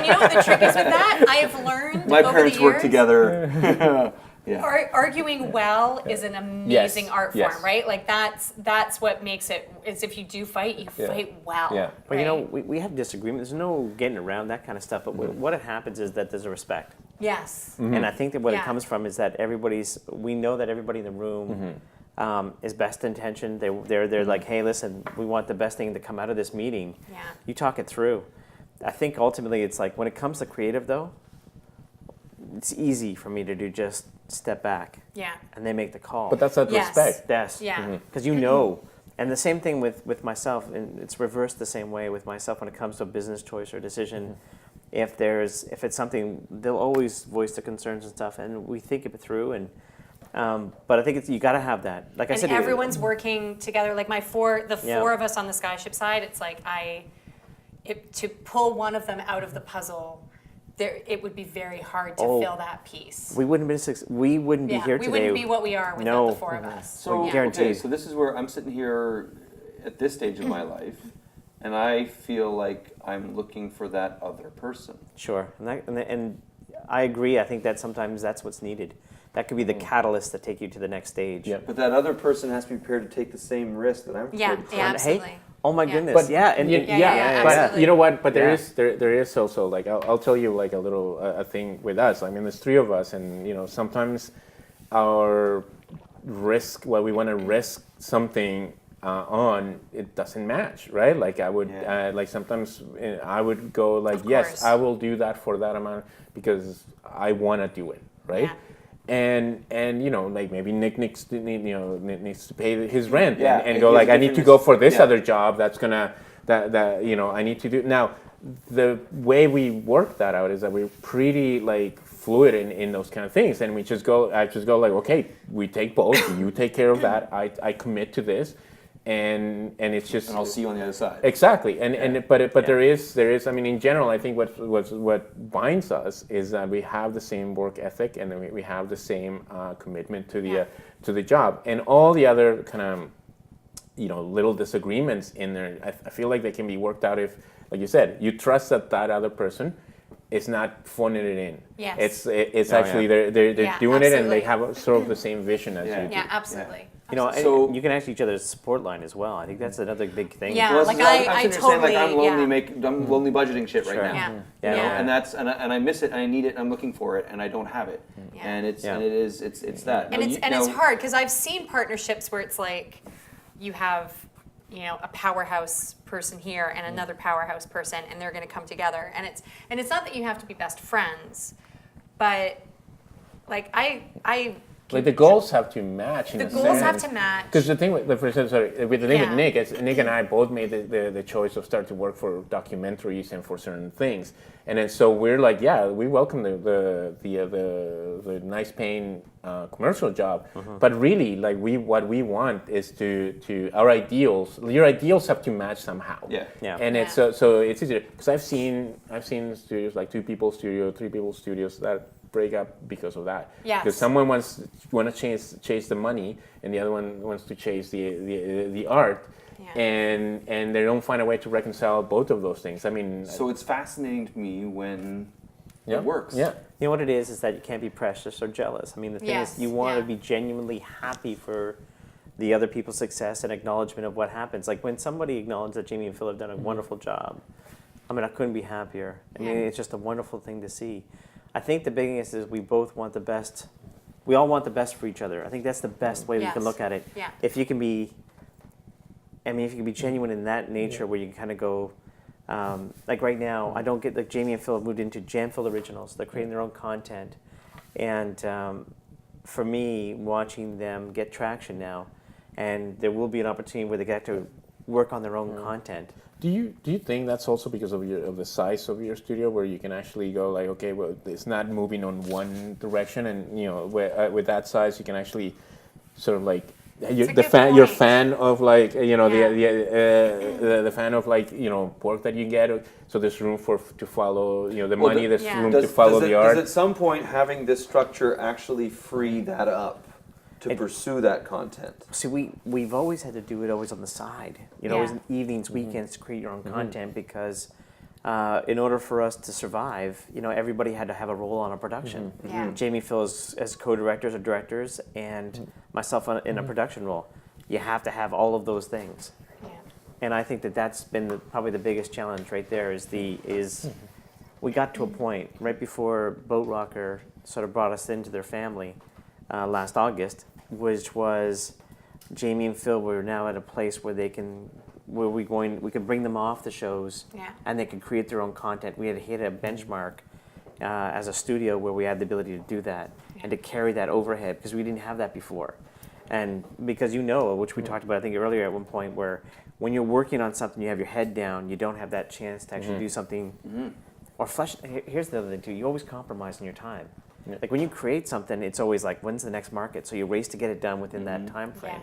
you know what the trick is with that? I have learned My over parents the work years, together. Yeah. Arguing well is an amazing art form, yes. right? Like that's what makes it. Is if you do fight, you Yeah. fight well. Yeah. But you know, right? we have disagreement. There's no getting around that kind of stuff. But what it happens is that there's a respect. Yes. And I think that what Yeah. it comes from is that we know that everybody in the room is best intentioned. They're like, hey, listen, we want the best thing to come out of this meeting. Yeah. You talk it through. I think ultimately it's like when it comes to creative though, it's easy for me to do just step back Yeah. and they make the call. But that's that Yes. respect. Yes. Yeah. Because you know. And the same thing with myself, and it's reversed the same way with myself when it comes to a business choice or decision. If it's something, they'll always voice the concerns and stuff, and we think it through. And but I think you got to have that. Like I And said, everyone's working together. Like Yeah. four of us on the Skyship side. It's like to pull one of them out of the puzzle. It would be very hard to fill that piece. we wouldn't be here we today. wouldn't be what we are without No. the four of us. So, yeah. guaranteed. okay, so this is where I'm sitting here at this stage of my life, and I feel like I'm looking for that other person. Sure, and I agree. I think that sometimes that's what's needed. That could be the catalyst to take you to the next stage. Yeah. But that other person has to be prepared to take the same risk that I'm Yeah, prepared to yeah, take. absolutely. Hey, oh my Yeah. goodness, But yeah, and but absolutely. you know what? But there Yeah. is also like I'll tell you like a little a thing with us. I mean, there's three of us, and sometimes our risk, what we want to risk something on, it doesn't match, right? Like I would like sometimes I would go like, Of yes, course. I will do that for that amount because I want to do it, right? Yeah. And like maybe Nick needs to pay his rent Yeah, and he go has like a I need to different go for this yeah. other job that's gonna that I need to do now. The way we work that out is that we're pretty like fluid in those kind of things, and I just go like, okay, we take both. You take care of that. I commit to this, and it's just And I'll see you on the other side. exactly. But there is I mean in general I think what binds us is that we have the same work ethic and then we have the same commitment to the job, and all the other kind of little disagreements in there I feel like they can be worked out if, like you said, you trust that other person is not phoning it in. Yes. It's Oh, actually yeah. they're Yeah, doing it and they absolutely. have sort of the same vision as Yeah. you do. Yeah, absolutely. you know, So- and you can ask each other's support line as well. I think that's another big thing. Yeah. Well, like this is- I I'm sitting here saying, like I'm totally- lonely I'm lonely budgeting shit right Sure. now. Yeah. Yeah. Yeah. And that's and I miss it and I need it and I'm looking for it and I don't have it. Yeah. And it's Yeah. and it is it's that. And Now, it's you- and it's now- hard because I've seen partnerships where it's like you have a powerhouse person here and another powerhouse person and they're going to come together and it's not that you have to be best friends, but like I Like the goals have to match. In the a goals have sense. to match. Because the thing with the with the thing Yeah. with Nick is Nick and I both made the choice of start to work for documentaries and for certain things, and then so we're like, yeah, we welcome the nice paying commercial job, but really like what we want is to our ideals. Your ideals have to match somehow. Yeah. Yeah. And it's Yeah. so it's easier because I've seen studios like 2 people studio, 3 people studios that break up because of that. Yes. Because someone wants to chase the money, and the other one wants to chase the art, Yeah. and they don't find a way to reconcile both of those things. I mean, So it's fascinating to me when It works. Yeah. You know what it is that you can't be precious or jealous. I mean, the thing Yes, is, you want to yeah. be genuinely happy for the other people's success and acknowledgement of what happens. Like when somebody acknowledged that Jamie and Phil have done a wonderful job, I mean, I couldn't be happier. I mean, Yeah. it's just a wonderful thing to see. I think the biggest is we both want the best. We all want the best for each other. I think that's the best way we can Yes. look at it. Yeah. If you can be, I mean, if you can be genuine in that nature where you can kind of go, like right now, I don't get, like Jamie and Phil have moved into jam-filled originals. They're creating their own content. And for me, watching them get traction now, and there will be an opportunity where they get to work on their own content. Do you think that's also because of the size of your studio, where you can actually go like, okay, well, it's not moving on one direction, and you know, with that size, you can actually sort of like you're good fan of like you know Yeah. the fan of like you know work that you get. So there's room to follow you know the Well, money. There's Yeah. room to follow the art. Does at some point having this structure actually free that up to pursue that content? See, we've always had to do it always on the side, you know, Yeah. always in evenings, weekends to create your own content because in order for us to survive, you know, everybody had to have a role on a production. Yeah. Jamie, Phil as co-directors or directors, and myself in a production role. You have to have all of those things. Yeah. And I think that that's been probably the biggest challenge right there is we got to a point right before Boat Rocker sort of brought us into their family last August, which was Jamie and Phil were now at a place where we could bring them off the shows Yeah. and they could create their own content. We had hit a benchmark as a studio where we had the ability to do that and to carry that overhead because we didn't have that before. And because you know, which we talked about I think earlier at one point, where when you're working on something, you have your head down, you don't have that chance to actually do something or flesh. Here's the other thing too, you always compromise in your time. Like when you create something, it's always like, when's the next market? So you race to get it done within that time frame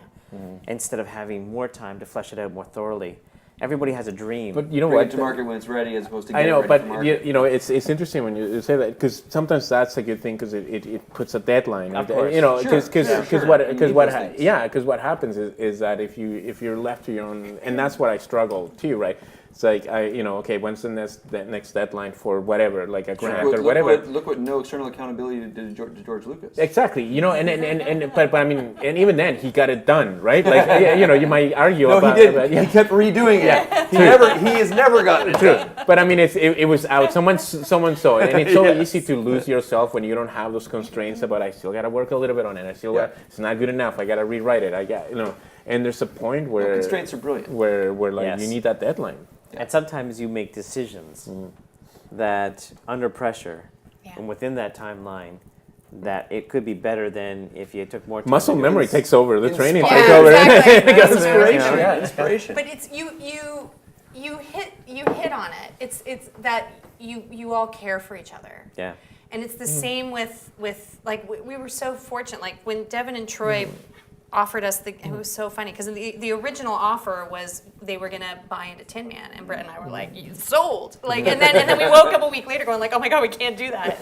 instead of having more time to flesh it out more thoroughly. Everybody has a dream. But you know Bring what? it to market when it's ready, as opposed to I getting know, ready but to market. you know, it's interesting when you say that because sometimes that's a good thing because it puts a deadline. Of course. You know, Sure. because Yeah, sure. what You because need what those ha- things. yeah because what happens is that if you're left to your own, and that's what I struggle too, right? It's like okay, when's the next deadline for whatever, like a grant or whatever. Look what no external accountability did to George Lucas. Exactly, you know, and but I mean, and even then he got it done, right? Like you know, you might argue No, about he didn't. about- yeah. He kept redoing it. He has never gotten it True, done. but I mean, it was out. Someone saw it, and it's so Yes. easy to lose yourself when you don't have those constraints about. I still gotta work a little bit on it. I still got, it's not good enough. I gotta rewrite it. And there's a point where constraints are brilliant. Where like Yes. you need that deadline. And sometimes you make decisions that under pressure Yeah. and within that timeline that it could be better than if you took more time. Muscle to do it. mery takes over. The training Yeah, takes over. exactly. Inspiration. Yeah. Inspiration. But it's you hit on it. It's that you all care for each other. Yeah. And it's the same with like we were so fortunate. Like when Devin and Troy offered us it was so funny because the original offer was they were gonna buy into Tin Man, and Brett and I were like, "You sold!" Like, and then we woke up a week later going like, "Oh my God, we can't do that,"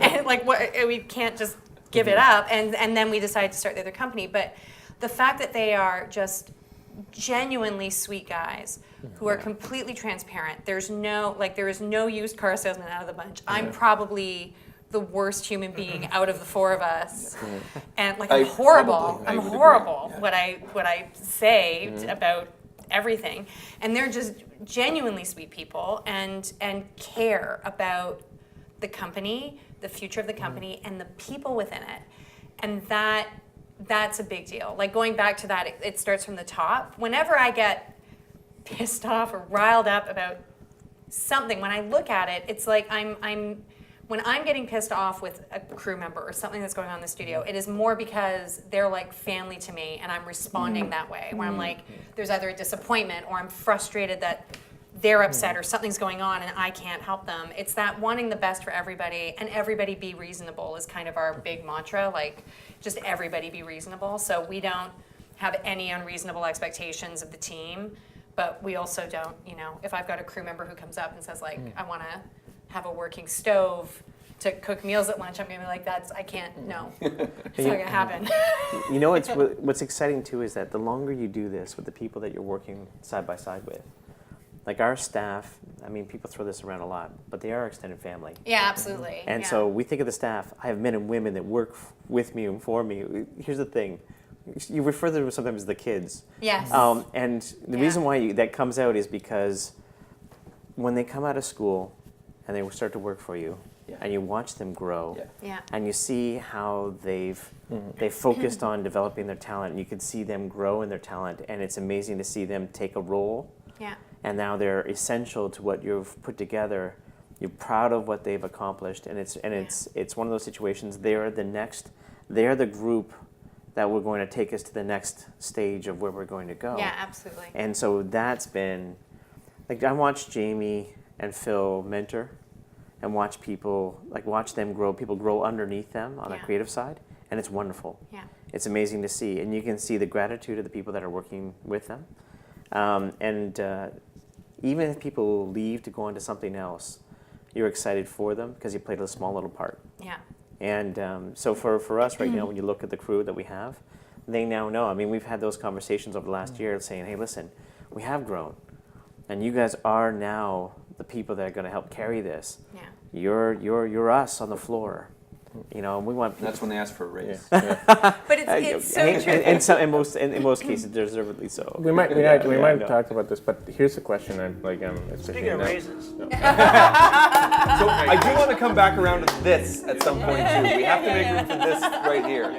and like we can't just give it up. And then we decided to start the other company. But the fact that they are just genuinely sweet guys who are completely transparent. There is no used car salesman out of the bunch. I'm probably the worst human being out of the four of us, and like I'm horrible. I I'm would agree. horrible. Yeah. What I say about everything, and they're just genuinely sweet people and care about the company, the future of the company, and the people within it, and that's a big deal. Like going back to that, it starts from the top. Whenever I get pissed off or riled up about something, when I look at it, it's like when I'm getting pissed off with a crew member or something that's going on in the studio, it is more because they're like family to me and I'm responding that way, where I'm like, there's either a disappointment or I'm frustrated that they're upset or something's going on and I can't help them. It's that wanting the best for everybody, and everybody be reasonable is kind of our big mantra, like just everybody be reasonable. So we don't have any unreasonable expectations of the team, but we also don't, if I've got a crew member who comes up and says like, I want to have a working stove to cook meals at lunch, I'm gonna be like, I can't, no, it's not gonna happen. You know what's exciting too is that the longer you do this with the people that you're working side by side with, like our staff, I mean, people throw this around a lot, but they are extended family. Yeah, absolutely. And yeah. so we think of the staff. I have men and women that work with me and for me. Here's the thing. You refer to them sometimes as the kids. Yes. And the reason why that comes out is because when they come out of school and they start to work for you, and you watch them grow, and you see how they've focused on developing their talent, and you can see them grow in their talent, and it's amazing to see them take a role, and now they're essential to what you've put together. You're proud of what they've accomplished, and it's one of those situations. They're the group that we're going to take us to the next stage of where we're going to go. Yeah, absolutely. And so that's been, like, I watched Jamie and Phil mentor and watch them grow, people grow underneath them on the creative side, and it's wonderful. Yeah. It's amazing to see, and you can see the gratitude of the people that are working with them. Even if people leave to go on to something else, you're excited for them because you played a small little part. Yeah. And so for us right now, when you look at the crew that we have, they now know. I mean, we've had those conversations over the last year saying, hey, listen, we have grown. And you guys are now the people that are going to help carry this. Yeah. You're us on the floor. You know, we want people. That's when they ask for a raise. But it's so true. And in most cases, deservedly so. We might no. talk about this, but here's the question. Speaking of raises. So I do want to come back around to this at some point too. We have to make room for this right here.